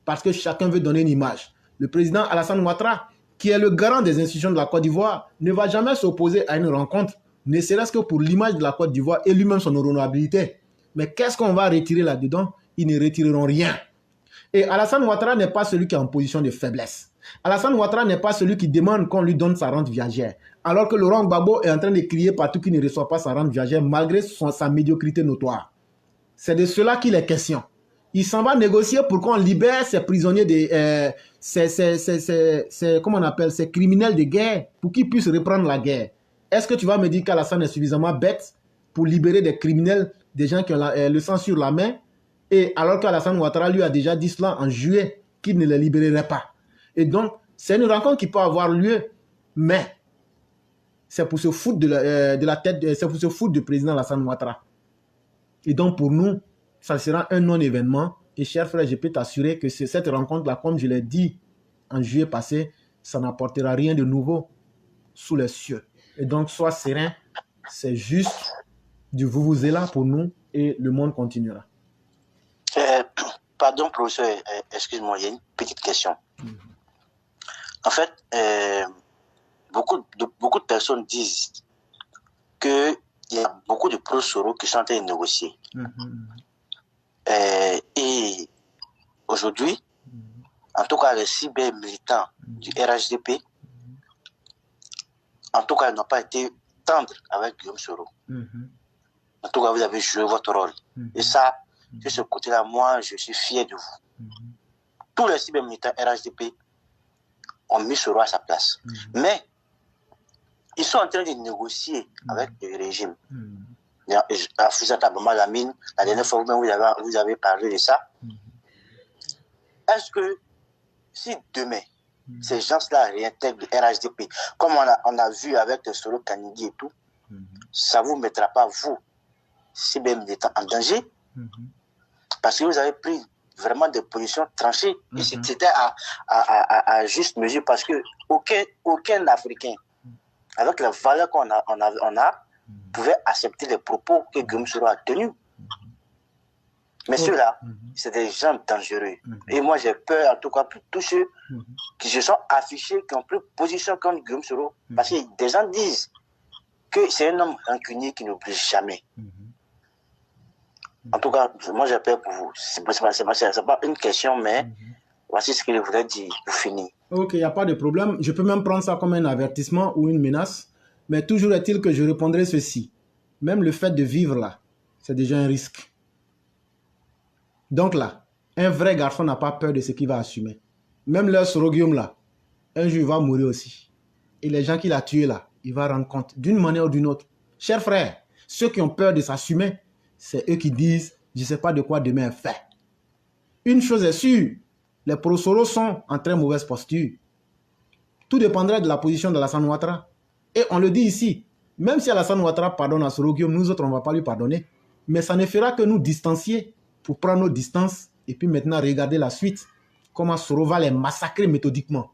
parce que chacun veut donner une image. Le président Alassane Ouattara, qui est le garant des institutions de la Côte d'Ivoire, ne va jamais s'opposer à une rencontre, ne serait-ce que pour l'image de la Côte d'Ivoire et lui-même son honorabilité. Mais qu'est-ce qu'on va retirer là-dedans? Ils ne retireront rien. Et Alassane Ouattara n'est pas celui qui est en position de faiblesse. Alassane Ouattara n'est pas celui qui demande qu'on lui donne sa rente viagère. Alors que Laurent Gbagbo est en train de crier partout qu'il ne reçoit pas sa rente viagère malgré sa médiocrité notoire. C'est de cela qu'il est question. Il s'en va négocier pour qu'on libère ces prisonniers, comment on appelle, ces criminels de guerre, pour qu'ils puissent reprendre la guerre. Est-ce que tu vas me dire qu'Alassane est suffisamment bête pour libérer des criminels, des gens qui ont le sang sur la main, et alors qu'Alassane Ouattara lui a déjà dit cela en juillet, qu'il ne les libérerait pas. Et donc, c'est une rencontre qui peut avoir lieu, mais c'est pour se foutre de la tête, c'est pour se foutre du président Alassane Ouattara. Et donc, pour nous, ça sera un non-événement. Et chers frères, je peux t'assurer que cette rencontre-là, comme je l'ai dit en juillet passé, ça n'apportera rien de nouveau sous les cieux. Et donc, sois serein, c'est juste du vous-vous-là pour nous et le monde continuera. Pardon, professeur, excuse-moi, il y a une petite question. En fait, beaucoup de personnes disent qu'il y a beaucoup de pro-Soro qui sont en train de négocier. Et aujourd'hui, en tout cas, les cyber-militants du RHDP, en tout cas, n'ont pas été tendres avec Guillaume Soro. En tout cas, vous avez joué votre rôle. Et ça, de ce côté-là, moi, je suis fier de vous. Tous les cyber-militants RHDP ont mis Soro à sa place. Mais, ils sont en train de négocier avec le régime. À Fouzatabama, la mine, la dernière fois vous avez parlé de ça. Est-ce que si demain, ces gens-là réintègrent le RHDP, comme on a vu avec le Soro Kanigui et tout, ça ne vous mettra pas, vous, cyber-militants, en danger? Parce que vous avez pris vraiment des positions tranchées. Et c'était à juste mesure, parce que aucun Africain, avec la valeur qu'on a, pouvait accepter les propos que Guillaume Soro a tenus. Mais ceux-là, c'est des gens dangereux. Et moi, j'ai peur, en tout cas, pour tous ceux qui se sont affichés, qui ont pris position contre Guillaume Soro. Parce que des gens disent que c'est un homme rancunier qui n'oublie jamais. En tout cas, moi, j'ai peur pour vous. C'est pas une question, mais voici ce que je voulais dire pour finir. Ok, il n'y a pas de problème. Je peux même prendre ça comme un avertissement ou une menace. Mais toujours est-il que je répondrai ceci. Même le fait de vivre là, c'est déjà un risque. Donc là, un vrai garçon n'a pas peur de ce qu'il va assumer. Même leur Soro Guillaume là, un jour il va mourir aussi. Et les gens qu'il a tués là, il va rendre compte d'une manière ou d'une autre. Chers frères, ceux qui ont peur de s'assumer, c'est eux qui disent « je ne sais pas de quoi demain est fait ». Une chose est sûre, les pro-Soro sont en très mauvaise posture. Tout dépendrait de la position d'Alassane Ouattara. Et on le dit ici, même si Alassane Ouattara pardonne à Soro Guillaume, nous autres, on ne va pas lui pardonner. Mais ça ne fera que nous distancier pour prendre nos distances et puis maintenant regarder la suite. Comment Soro va les massacrer méthodiquement.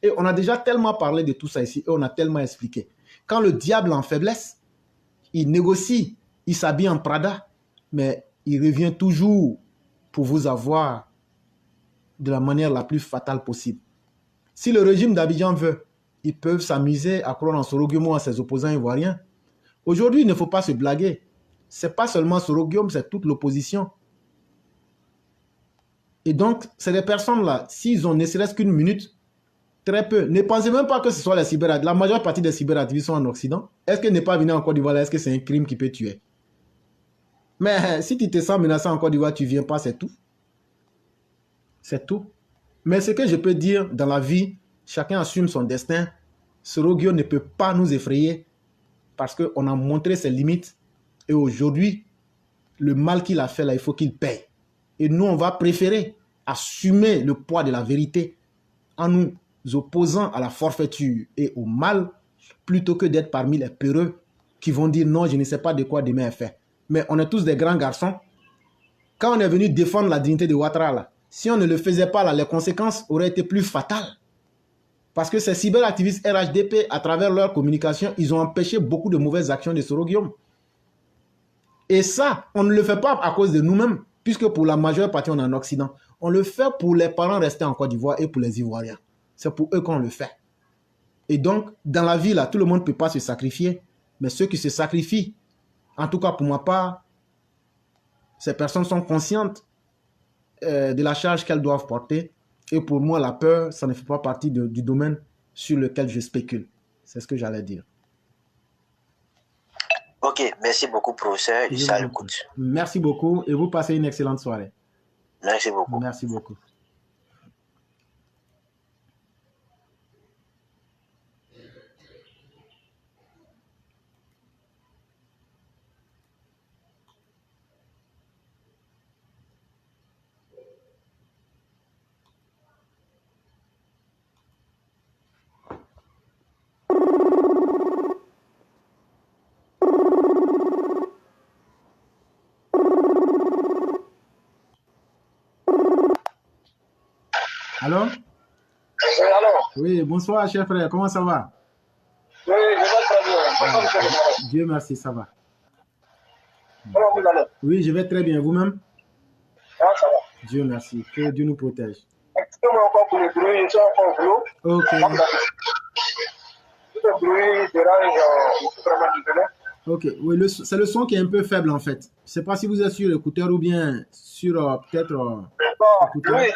Et on a déjà tellement parlé de tout ça ici et on a tellement expliqué. Quand le diable est en faiblesse, il négocie, il s'habille en Prada, mais il revient toujours pour vous avoir de la manière la plus fatale possible. Si le régime d'Abidjan veut, ils peuvent s'amuser à croire en Soro Guillaume ou à ses opposants ivoiriens. Aujourd'hui, il ne faut pas se blaguer. Ce n'est pas seulement Soro Guillaume, c'est toute l'opposition. Et donc, c'est des personnes-là, s'ils ont ne serait-ce qu'une minute, très peu. Ne pensez même pas que ce soit les cyberactivistes. La majeure partie des cyberactivistes sont en Occident. Est-ce que ne pas venir en Côte d'Ivoire, est-ce que c'est un crime qui peut tuer? Mais si tu te sens menacé en Côte d'Ivoire, tu ne viens pas, c'est tout. C'est tout. Mais ce que je peux dire dans la vie, chacun assume son destin. Soro Guillaume ne peut pas nous effrayer parce qu'on a montré ses limites. Et aujourd'hui, le mal qu'il a fait là, il faut qu'il paye. Et nous, on va préférer assumer le poids de la vérité en nous opposant à la forfaiture et au mal plutôt que d'être parmi les peureux qui vont dire non, je ne sais pas de quoi demain est fait. mais on est tous des grands garçons. Quand on est venu défendre la dignité de Ouattara, là, si on ne le faisait pas, là, les conséquences auraient été plus fatales. Parce que ces cyberactivistes RHDP, à travers leur communication, ils ont empêché beaucoup de mauvaises actions de Soro Guillaume. Et ça, on ne le fait pas à cause de nous-mêmes, puisque pour la majeure partie, on est en Occident. On le fait pour les parents restés en Côte d'Ivoire et pour les Ivoiriens. C'est pour eux qu'on le fait. Et donc, dans la vie, là, tout le monde ne peut pas se sacrifier. Mais ceux qui se sacrifient, en tout cas pour ma part, ces personnes sont conscientes de la charge qu'elles doivent porter. Et pour moi, la peur, ça ne fait pas partie du domaine sur lequel je spécule. C'est ce que j'allais dire. Ok, merci beaucoup, professeur. Je suis à l'écoute. Merci beaucoup et vous passez une excellente soirée. Merci beaucoup. Merci beaucoup. Allô? Oui, allô? Oui, bonsoir, cher frère. Comment ça va? Oui, je vais très bien. Dieu merci, ça va. Comment vous allez? Oui, je vais très bien. Vous-même? Ah, ça va. Dieu merci. Que Dieu nous protège. Excusez-moi encore pour le bruit, je suis encore au boulot. Ok. Tout le bruit dérange, je suis vraiment désolé. Ok. Oui, c'est le son qui est un peu faible en fait. Je ne sais pas si vous êtes sur l'écouteur ou bien sur peut-être écouteur. Oui,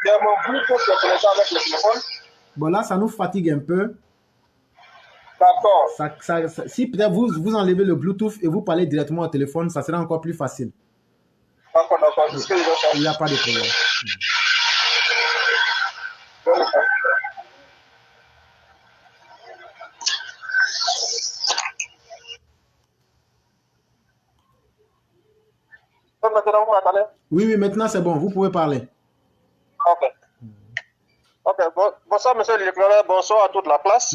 il y a mon Bluetooth qui est connecté avec le téléphone. Bon, là, ça nous fatigue un peu. D'accord. Si peut-être vous enlevez le Bluetooth et vous parlez directement au téléphone, ça sera encore plus facile. D'accord, d'accord. C'est ce que je vais faire. Il n'y a pas de problème. Maintenant, vous m'entendez? Oui, oui, maintenant c'est bon. Vous pouvez parler. Ok. Ok. Bonsoir, monsieur le Leclerc. Bonsoir à toute la classe.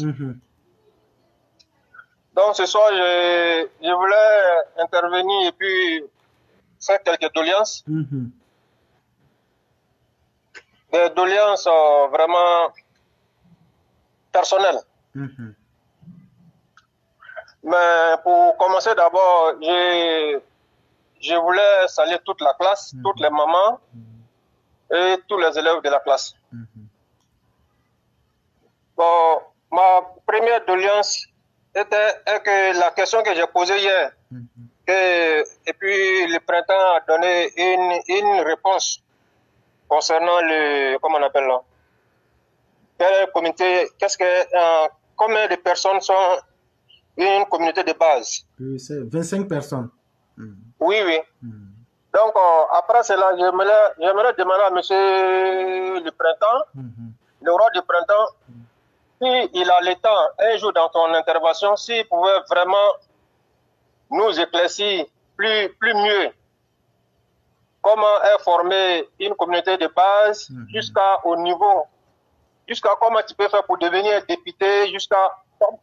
Donc, ce soir, je voulais intervenir et puis faire quelques doléances. Des doléances vraiment personnelles. Mais pour commencer d'abord, je voulais saluer toute la classe, toutes les mamans et tous les élèves de la classe. Bon, ma première doléance est que la question que j'ai posée hier, et puis le printemps a donné une réponse concernant le, comment on appelle là, quelle communauté, combien de personnes sont une communauté de base? C'est 25 personnes. Oui, oui. Donc, après cela, j'aimerais demander à monsieur le printemps, le roi du printemps, s'il a le temps, un jour dans son intervention, s'il pouvait vraiment nous éclaircir plus mieux comment est formée une communauté de base jusqu'à comment tu peux faire pour devenir député,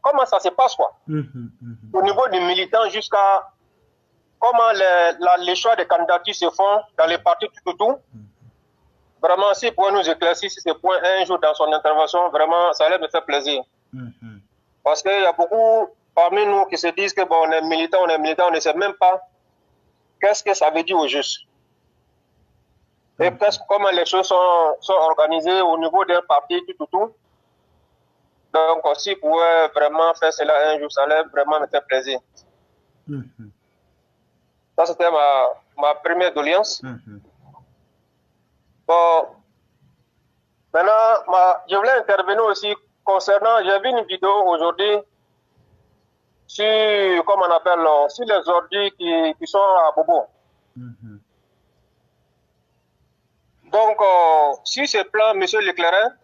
comment ça se passe, quoi. Au niveau du militant, jusqu'à comment les choix des candidatures se font dans les partis tout. Vraiment, s'il pouvait nous éclaircir sur ce point un jour dans son intervention, vraiment, ça allait me faire plaisir. Parce qu'il y a beaucoup parmi nous qui se disent que bon, on est militant, on ne sait même pas qu'est-ce que ça veut dire au juste. Et comment les choses sont organisées au niveau d'un parti, tout. Donc, s'il pouvait vraiment faire cela un jour, ça allait vraiment me faire plaisir. Ça, c'était ma première doléance. Bon, maintenant, je voulais intervenir aussi concernant, j'ai vu une vidéo aujourd'hui sur, comment on appelle, sur les ordures qui sont à Bobo. Donc, sur ce plan, monsieur Leclerc,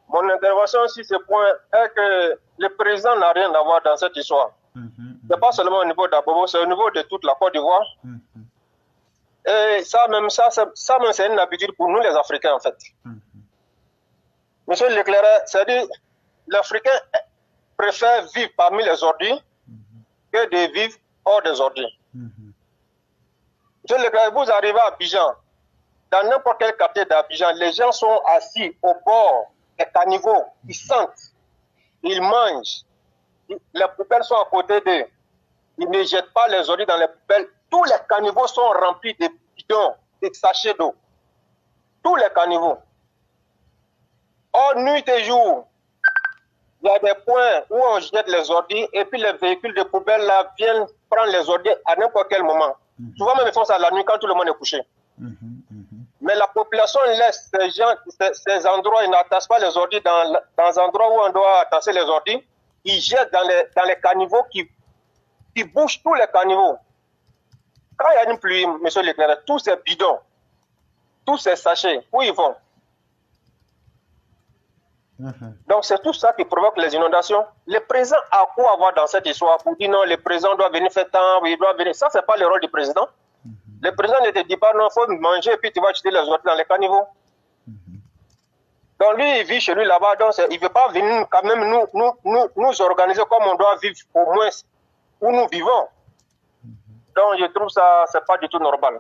mon intervention sur ce point est que le président n'a rien à voir dans cette histoire. Ce n'est pas seulement au niveau d'Abobo, c'est au niveau de toute la Côte d'Ivoire. Et ça même, c'est une habitude pour nous les Africains, en fait. Monsieur Leclerc, c'est-à-dire, l'Africain préfère vivre parmi les ordures que de vivre hors des ordures. Monsieur Leclerc, vous arrivez à Abidjan, dans n'importe quel quartier d'Abidjan, les gens sont assis au bord des caniveaux, ils sentent, ils mangent, les poubelles sont à côté d'eux, ils ne jettent pas les ordures dans les poubelles. Tous les caniveaux sont remplis de bidons, de sachets d'eau. Tous les caniveaux. Or, nuit et jour, il y a des points où on jette les ordures et puis les véhicules de poubelle là viennent prendre les ordures à n'importe quel moment. Souvent même ils font ça la nuit quand tout le monde est couché. Mais la population laisse ces endroits, ils n'attachent pas les ordures dans les endroits où on doit attacher les ordures. Ils jettent dans les caniveaux qui bouchent tous les caniveaux. Quand il y a une pluie, monsieur Leclerc, tous ces bidons, tous ces sachets, où ils vont? Donc c'est tout ça qui provoque les inondations. Le président a quoi avoir dans cette histoire pour dire non, le président doit venir faire temps, il doit venir. Ça, c'est pas le rôle du président. Le président ne te dit pas non, il faut manger et puis tu vas jeter les autres dans les caniveaux. Donc lui, il vit chez lui là-bas, donc il ne veut pas venir quand même nous organiser comme on doit vivre au moins où nous vivons. Donc je trouve ça, c'est pas du tout normal.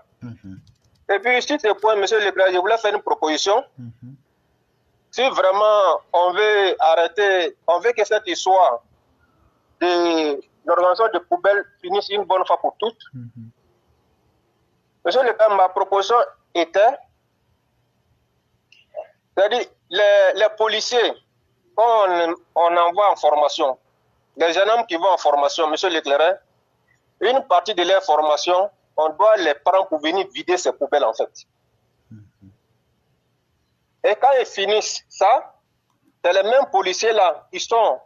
Et puis, sur ce point, monsieur Leclerc, je voulais faire une proposition. Si vraiment on veut arrêter, on veut que cette histoire de l'organisation de poubelles finisse une bonne fois pour toutes. Monsieur Leclerc, ma proposition était, c'est-à-dire les policiers, quand on envoie en formation, les jeunes hommes qui vont en formation, monsieur Leclerc, une partie de leur formation, on doit les prendre pour venir vider ces poubelles en fait. Et quand ils finissent ça, c'est les mêmes policiers-là qui sont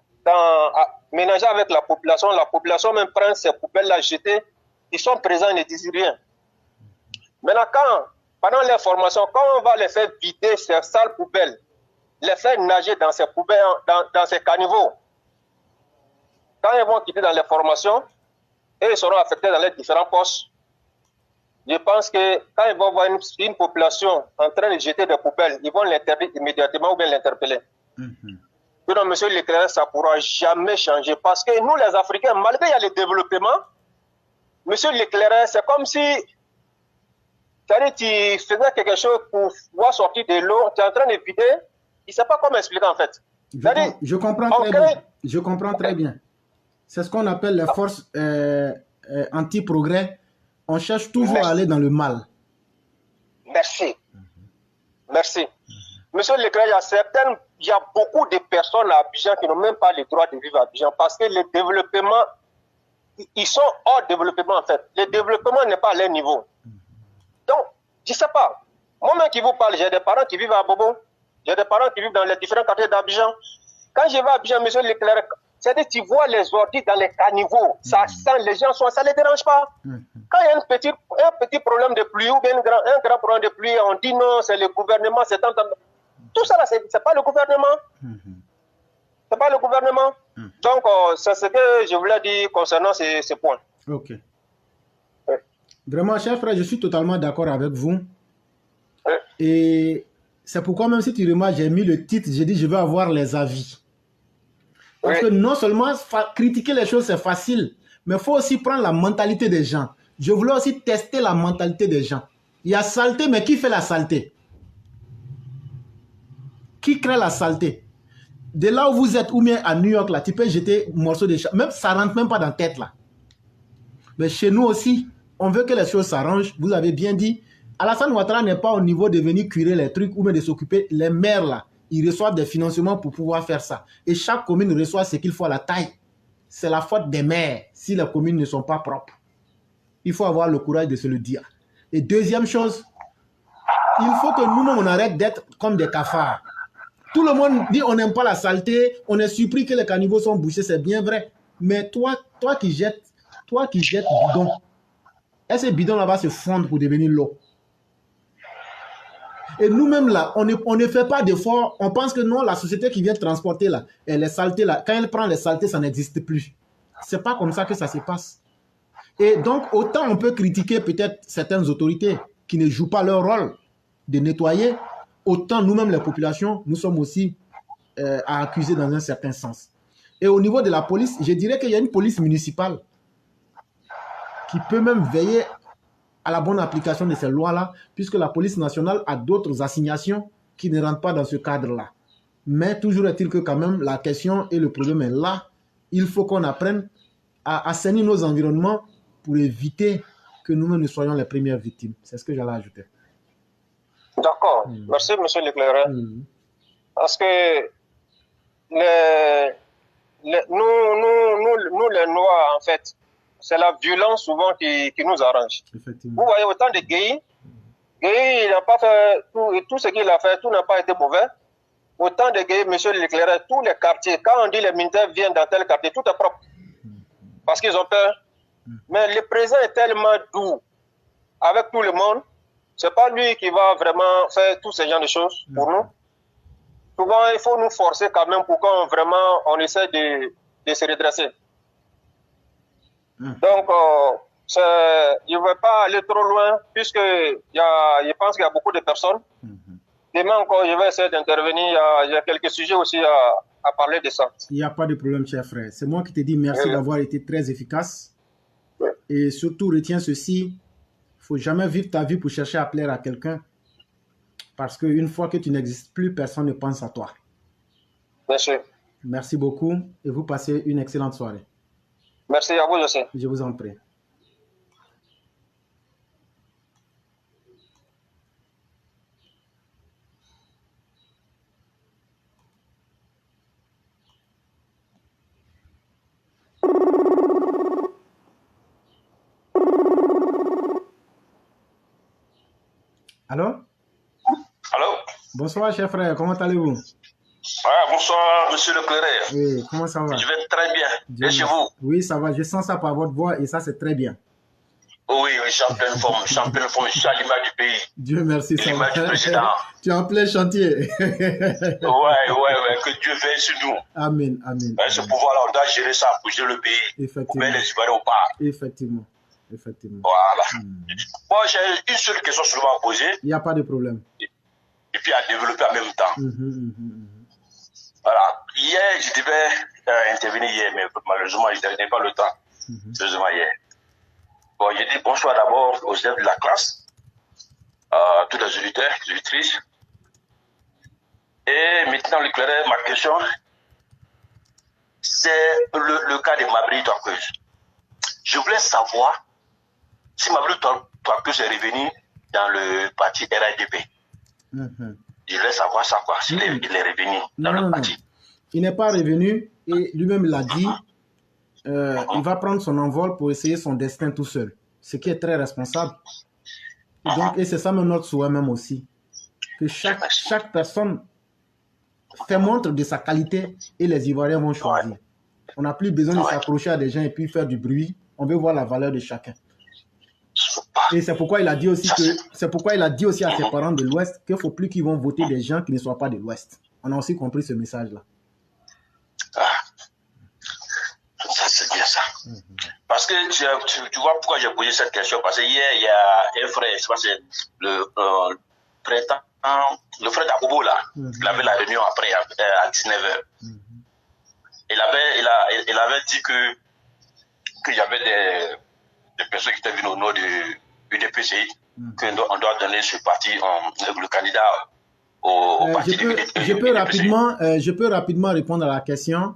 ménagés avec la population même prend ces poubelles-là jetées, ils sont présents, ils ne disent rien. Maintenant, pendant les formations, quand on va les faire vider ces sales poubelles, les faire nager dans ces poubelles, dans ces caniveaux, quand ils vont quitter dans les formations, et ils seront affectés dans les différents postes, je pense que quand ils vont voir une population en train de jeter des poubelles, ils vont l'interdire immédiatement ou bien l'interpeller. Donc, monsieur Leclerc, ça ne pourra jamais changer. Parce que nous, les Africains, malgré le développement, monsieur Leclerc, c'est comme si tu faisais quelque chose pour pouvoir sortir de l'eau, tu es en train de vider, il ne sait pas comment expliquer en fait. Je comprends très bien. Je comprends très bien. C'est ce qu'on appelle les forces anti-progrès. On cherche toujours à aller dans le mal. Merci. Merci. Monsieur Leclerc, il y a beaucoup de personnes à Abidjan qui n'ont même pas le droit de vivre à Abidjan parce que le développement, ils sont hors développement en fait. Le développement n'est pas à leur niveau. Donc, je ne sais pas. Moi-même qui vous parle, j'ai des parents qui vivent à Bobo. J'ai des parents qui vivent dans les différents quartiers d'Abidjan. Quand je vais à Abidjan, monsieur Leclerc, c'est-à-dire tu vois les ordures dans les caniveaux. Ça sent, les gens sont, ça ne les dérange pas. Quand il y a un petit problème de pluie ou bien un grand problème de pluie, on dit non, c'est le gouvernement, c'est tant. Tout ça, ce n'est pas le gouvernement. C'est pas le gouvernement. Donc, c'est ce que je voulais dire concernant ces points. Ok. Vraiment, cher frère, je suis totalement d'accord avec vous. Et c'est pourquoi, même si tu remarques, j'ai mis le titre, j'ai dit je veux avoir les avis. Parce que non seulement critiquer les choses, c'est facile, mais il faut aussi prendre la mentalité des gens. Je voulais aussi tester la mentalité des gens. Il y a saleté, mais qui fait la saleté? Qui crée la saleté? De là où vous êtes, ou bien à New York, là, tu peux jeter un morceau de même ça ne rentre même pas dans la tête, là. Mais chez nous aussi, on veut que les choses s'arrangent. Vous avez bien dit, Alassane Ouattara n'est pas au niveau de venir curer les trucs ou bien de s'occuper. Les maires, là, ils reçoivent des financements pour pouvoir faire ça. Et chaque commune reçoit ce qu'il faut à la taille. C'est la faute des maires si les communes ne sont pas propres. Il faut avoir le courage de se le dire. Et deuxième chose, il faut que nous-mêmes, on arrête d'être comme des cafards. Tout le monde dit on n'aime pas la saleté, on est surpris que les caniveaux sont bouchés, c'est bien vrai. Mais toi qui jettes bidon, et ces bidons là-bas se fondent pour devenir l'eau. Et nous-mêmes là, on ne fait pas d'efforts. On pense que non, la société qui vient transporter là, et les saletés là, quand elle prend les saletés, ça n'existe plus. C'est pas comme ça que ça se passe. Et donc, autant on peut critiquer peut-être certaines autorités qui ne jouent pas leur rôle de nettoyer, autant nous-mêmes, les populations, nous sommes aussi à accuser dans un certain sens. Et au niveau de la police, je dirais qu'il y a une police municipale qui peut même veiller à la bonne application de ces lois-là, puisque la police nationale a d'autres assignations qui ne rentrent pas dans ce cadre-là. Mais toujours est-il que quand même, la question et le problème est là. Il faut qu'on apprenne à assainir nos environnements pour éviter que nous-mêmes ne soyons les premières victimes. C'est ce que j'allais ajouter. D'accord. Merci, monsieur l'éclaireur. Parce que nous, les Noirs, en fait, c'est la violence souvent qui nous arrange. Vous voyez autant de Gueye, il n'a pas fait tout ce qu'il a fait, tout n'a pas été mauvais. Autant de Gueye, monsieur l'éclaireur, tous les quartiers, quand on dit les militaires viennent dans tel quartier, tout est propre. Parce qu'ils ont peur. Mais le président est tellement doux avec tout le monde. C'est pas lui qui va vraiment faire tous ces genres de choses pour nous. Souvent, il faut nous forcer quand même pour qu'on vraiment on essaie de se redresser. Donc, je ne vais pas aller trop loin puisque je pense qu'il y a beaucoup de personnes. Demain encore, je vais essayer d'intervenir. Il y a quelques sujets aussi à parler de ça. Il n'y a pas de problème, cher frère. C'est moi qui te dis merci d'avoir été très efficace. Et surtout, retiens ceci. Il ne faut jamais vivre ta vie pour chercher à plaire à quelqu'un. Parce qu'une fois que tu n'existes plus, personne ne pense à toi. Merci. Merci beaucoup et vous passez une excellente soirée. Merci à vous aussi. Je vous en prie. Allô? Allô? Bonsoir, cher frère. Comment allez-vous? Bonsoir, monsieur le clerc. Oui, comment ça va? Je vais très bien. Et chez vous? Oui, ça va. Je sens ça par votre voix et ça, c'est très bien. Oui, je suis en pleine forme. Je suis en pleine forme. Je suis à l'image du pays. Dieu merci. L'image du président. Tu es en plein chantier. Ouais. Que Dieu veille sur nous. Amen, amen. Ce pouvoir-là, on doit gérer ça pour gérer le pays. Effectivement. Pour mettre les Ivoiriens au pas. Effectivement. Voilà. Moi, j'ai une seule question seulement à poser. Il n'y a pas de problème. Et puis à développer en même temps. Voilà. Hier, je devais intervenir hier, mais malheureusement, je n'avais pas le temps. Sérieusement, hier. Bon, j'ai dit bonsoir d'abord aux élèves de la classe, à tous les auditeurs, les auditrices. Et maintenant, ma question, c'est le cas de Mabri Touakeuse. Je voulais savoir si Mabri Touakeuse est revenu dans le parti RADP. Je voulais savoir ça, quoi. S'il est revenu dans le parti. Non. Il n'est pas revenu et lui-même l'a dit. Il va prendre son envol pour essayer son destin tout seul. Ce qui est très responsable. Et c'est ça même notre souhait même aussi. Que chaque personne fait montre de sa qualité et les Ivoiriens vont choisir. On n'a plus besoin de s'accrocher à des gens et puis faire du bruit. On veut voir la valeur de chacun. Et c'est pourquoi il a dit aussi à ses parents de l'Ouest qu'il ne faut plus qu'ils vont voter des gens qui ne soient pas de l'Ouest. On a aussi compris ce message-là. Ça, c'est bien ça. Parce que tu vois pourquoi j'ai posé cette question. Parce que hier, il y a un frère, je sais pas, c'est le frère d'Akobo là. Il avait la réunion après à 19h. Il avait dit qu'il y avait des personnes qui étaient venues au nom du UDPCI, qu'on doit donner ce parti, le candidat au parti du UDPCI. Je peux rapidement répondre à la question.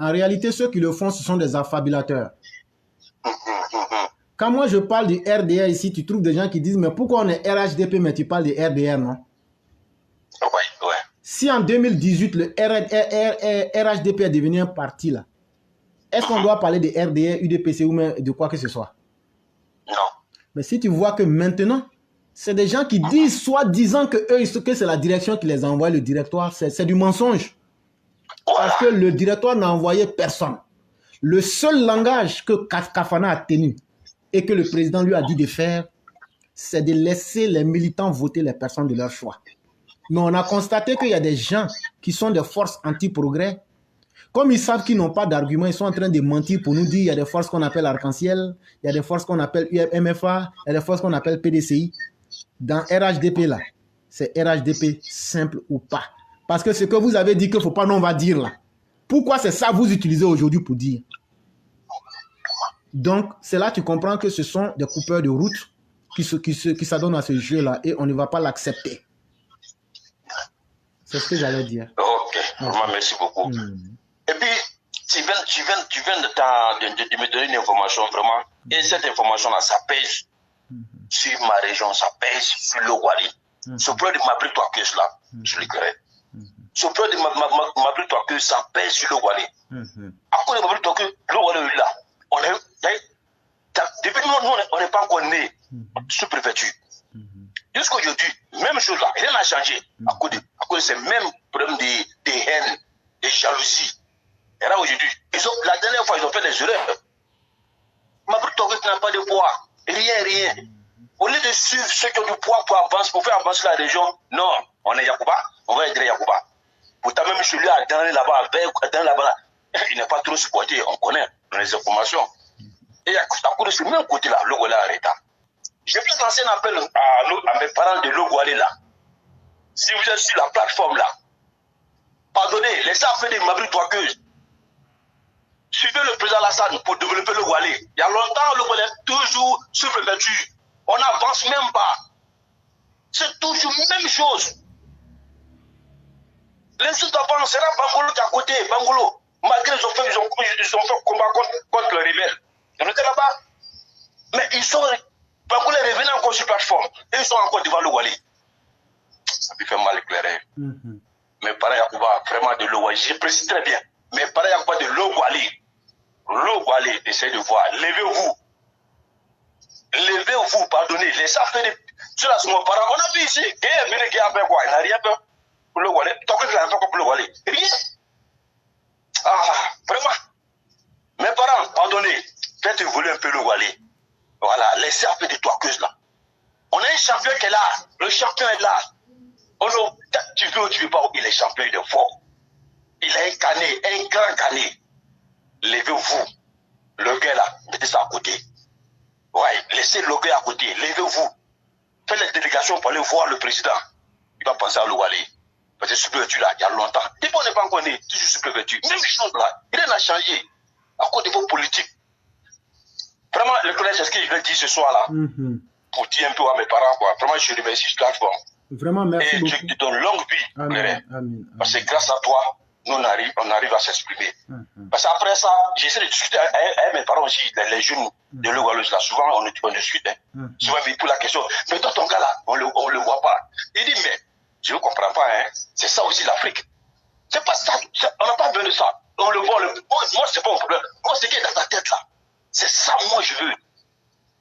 En réalité, ceux qui le font, ce sont des affabulateurs. Quand moi je parle du RDR ici, tu trouves des gens qui disent mais pourquoi on est RHDP mais tu parles du RDR, non? Ouais. Si en 2018 le RHDP est devenu un parti là, est-ce qu'on doit parler de RDR, UDPC ou même de quoi que ce soit? Non. Mais si tu vois que maintenant, c'est des gens qui disent, soi-disant que c'est la direction qui les envoie, le directoire, c'est du mensonge. Parce que le directoire n'a envoyé personne. Le seul langage que Kafana a tenu et que le président lui a dit de faire, c'est de laisser les militants voter les personnes de leur choix. Mais on a constaté qu'il y a des gens qui sont des forces anti-progrès. Comme ils savent qu'ils n'ont pas d'arguments, ils sont en train de mentir pour nous dire qu'il y a des forces qu'on appelle Arc-en-Ciel, il y a des forces qu'on appelle MFA, il y a des forces qu'on appelle PDCI. Dans RHDP là, c'est RHDP simple ou pas. Parce que ce que vous avez dit qu'il ne faut pas, non, on va dire là. Pourquoi c'est ça que vous utilisez aujourd'hui pour dire? Donc, c'est là que tu comprends que ce sont des coupeurs de route qui s'adonnent à ce jeu-là et on ne va pas l'accepter. C'est ce que j'allais dire. Ok, vraiment, merci beaucoup. Et puis, tu viens de me donner une information vraiment, et cette information-là, ça pèse sur ma région, ça pèse sur le Wali. Ce problème de Mabri-Touakeuse là, je le connais. Ce problème de Mabri-Touakeuse, ça pèse sur le Wali. À cause de Mabri-Touakeuse, le Wali là, depuis nous, on n'est pas encore né sous préfecture. Jusqu'aujourd'hui, même chose là, rien n'a changé à cause de ces mêmes problèmes de haine, de jalousie. Et là aujourd'hui, la dernière fois, ils ont fait des erreurs. Mabri-Touakeuse n'a pas de poids, rien. Au lieu de suivre ceux qui ont du poids pour faire avancer la région, non, on est Yacouba, on va aider Yacouba. Pourtant, même celui-là, là-bas, il n'est pas trop supporté, on connaît dans les informations. Et à cause de ce même côté-là, le Goualé arrêta. Je vais lancer un appel à mes parents de Logoualé là. Si vous êtes sur la plateforme là, pardonnez, laissez faire des Mabri-Touakeuse. Suivez le président Alassane pour développer le Goualé. Il y a longtemps, le Goualé est toujours sous préfecture. On n'avance même pas. C'est toujours la même chose. Les autres avant, c'est là Bangolo qui est à côté. Bangolo, malgré ils ont fait combat contre les rebelles. On était là-bas. Mais Bangolo est revenu encore sur plateforme. Et ils sont encore devant le Wali. Ça me fait mal éclairer. Mes parents Yacouba, vraiment de l'Ouali. Je précise très bien. Mes parents Yacouba de l'Ouali. L'Ouali, essayez de voir. Levez-vous. Levez-vous, pardonnez, laissez faire des... Cela, c'est mon parent. On a vu ici, qui est venu, qui a fait quoi? Il n'a rien fait pour le Wali. Tant qu'il n'a rien fait pour le Wali. Rien. Vraiment. Mes parents, pardonnez, faites évoluer un peu le Wali. Voilà, laissez un peu des Touakeuses là. On a un champion qui est là. Le champion est là. Tu veux ou tu veux pas, il est champion, il est fort. Il a un canet, un grand canet. Levez-vous. Le gars là, mettez ça à côté. Ouais, laissez le gars à côté, levez-vous. Faites la délégation pour aller voir le président. Il va penser à l'Ouali. Parce que ce préfecture là, il y a longtemps. Depuis on n'est pas encore né, toujours ce préfecture. Même chose là, rien n'a changé. À cause de vos politiques. Vraiment, le collège, c'est ce que je vais dire ce soir là. Pour dire un peu à mes parents, quoi. Vraiment, je remercie ce plateforme. Vraiment, merci. Et beaucoup. je te donne longue vie. Amen. Parce que grâce à toi, nous on arrive à s'exprimer. Parce qu'après ça, j'essaie de discuter avec mes parents aussi, les jeunes de l'Ouali là. Souvent, on discute. Souvent, ils posent la question, mais toi, ton gars là, on le voit pas. Il dit, mais je ne comprends pas, hein. C'est ça aussi l'Afrique. C'est pas ça, on n'a pas besoin de ça. On le voit, moi, c'est pas un problème. Moi, c'est qui est dans ta tête là. C'est ça, moi, je veux.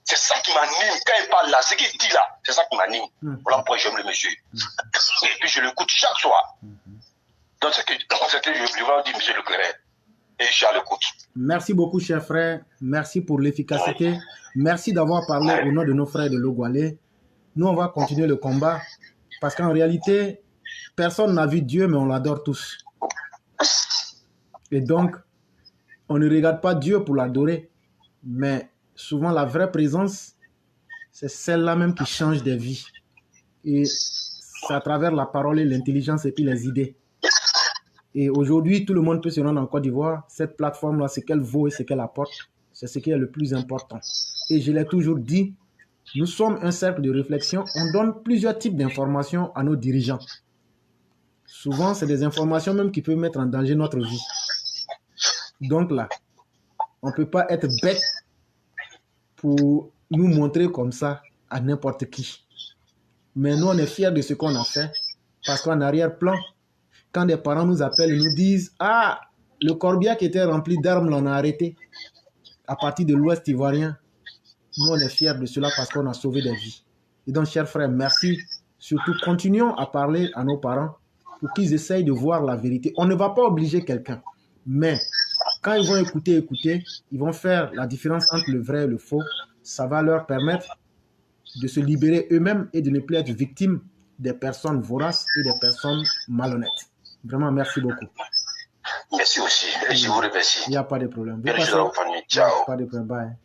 C'est ça qui m'anime. Quand il parle là, ce qu'il dit là, c'est ça qui m'anime. Voilà pourquoi j'aime le monsieur. Et puis, je l'écoute chaque soir. Donc, c'est que je vais dire, monsieur Leclerc. Et je suis à l'écoute. Merci beaucoup, cher frère. Merci pour l'efficacité. Oui. Merci d'avoir parlé au nom de nos frères de Logoualé. Nous, on va continuer le combat. Parce qu'en réalité, personne n'a vu Dieu, mais on l'adore tous. Et donc, on ne regarde pas Dieu pour l'adorer. Mais souvent, la vraie présence, c'est celle-là même qui change des vies. Et c'est à travers la parole et l'intelligence et puis les idées. Et aujourd'hui, tout le monde peut se rendre en Côte d'Ivoire. Cette plateforme-là, ce qu'elle vaut et ce qu'elle apporte, c'est ce qui est le plus important. Et je l'ai toujours dit, nous sommes un cercle de réflexion. On donne plusieurs types d'informations à nos dirigeants. Souvent, c'est des informations même qui peuvent mettre en danger notre vie. Donc là, on ne peut pas être bête pour nous montrer comme ça à n'importe qui. Mais nous, on est fiers de ce qu'on a fait parce qu'en arrière-plan, quand des parents nous appellent et nous disent « Ah, le corbillard qui était rempli d'armes, l'on a arrêté à partir de l'Ouest ivoirien. » Nous, on est fiers de cela parce qu'on a sauvé des vies. Et donc, chers frères, merci. Surtout, continuons à parler à nos parents pour qu'ils essayent de voir la vérité. On ne va pas obliger quelqu'un. Mais quand ils vont écouter, ils vont faire la différence entre le vrai et le faux. Ça va leur permettre de se libérer eux-mêmes et de ne plus être victimes des personnes voraces et des personnes malhonnêtes. Vraiment, merci beaucoup. Merci aussi. Et je vous remercie. Il n'y a pas de problème. Ciao. Pas de problème. Bye.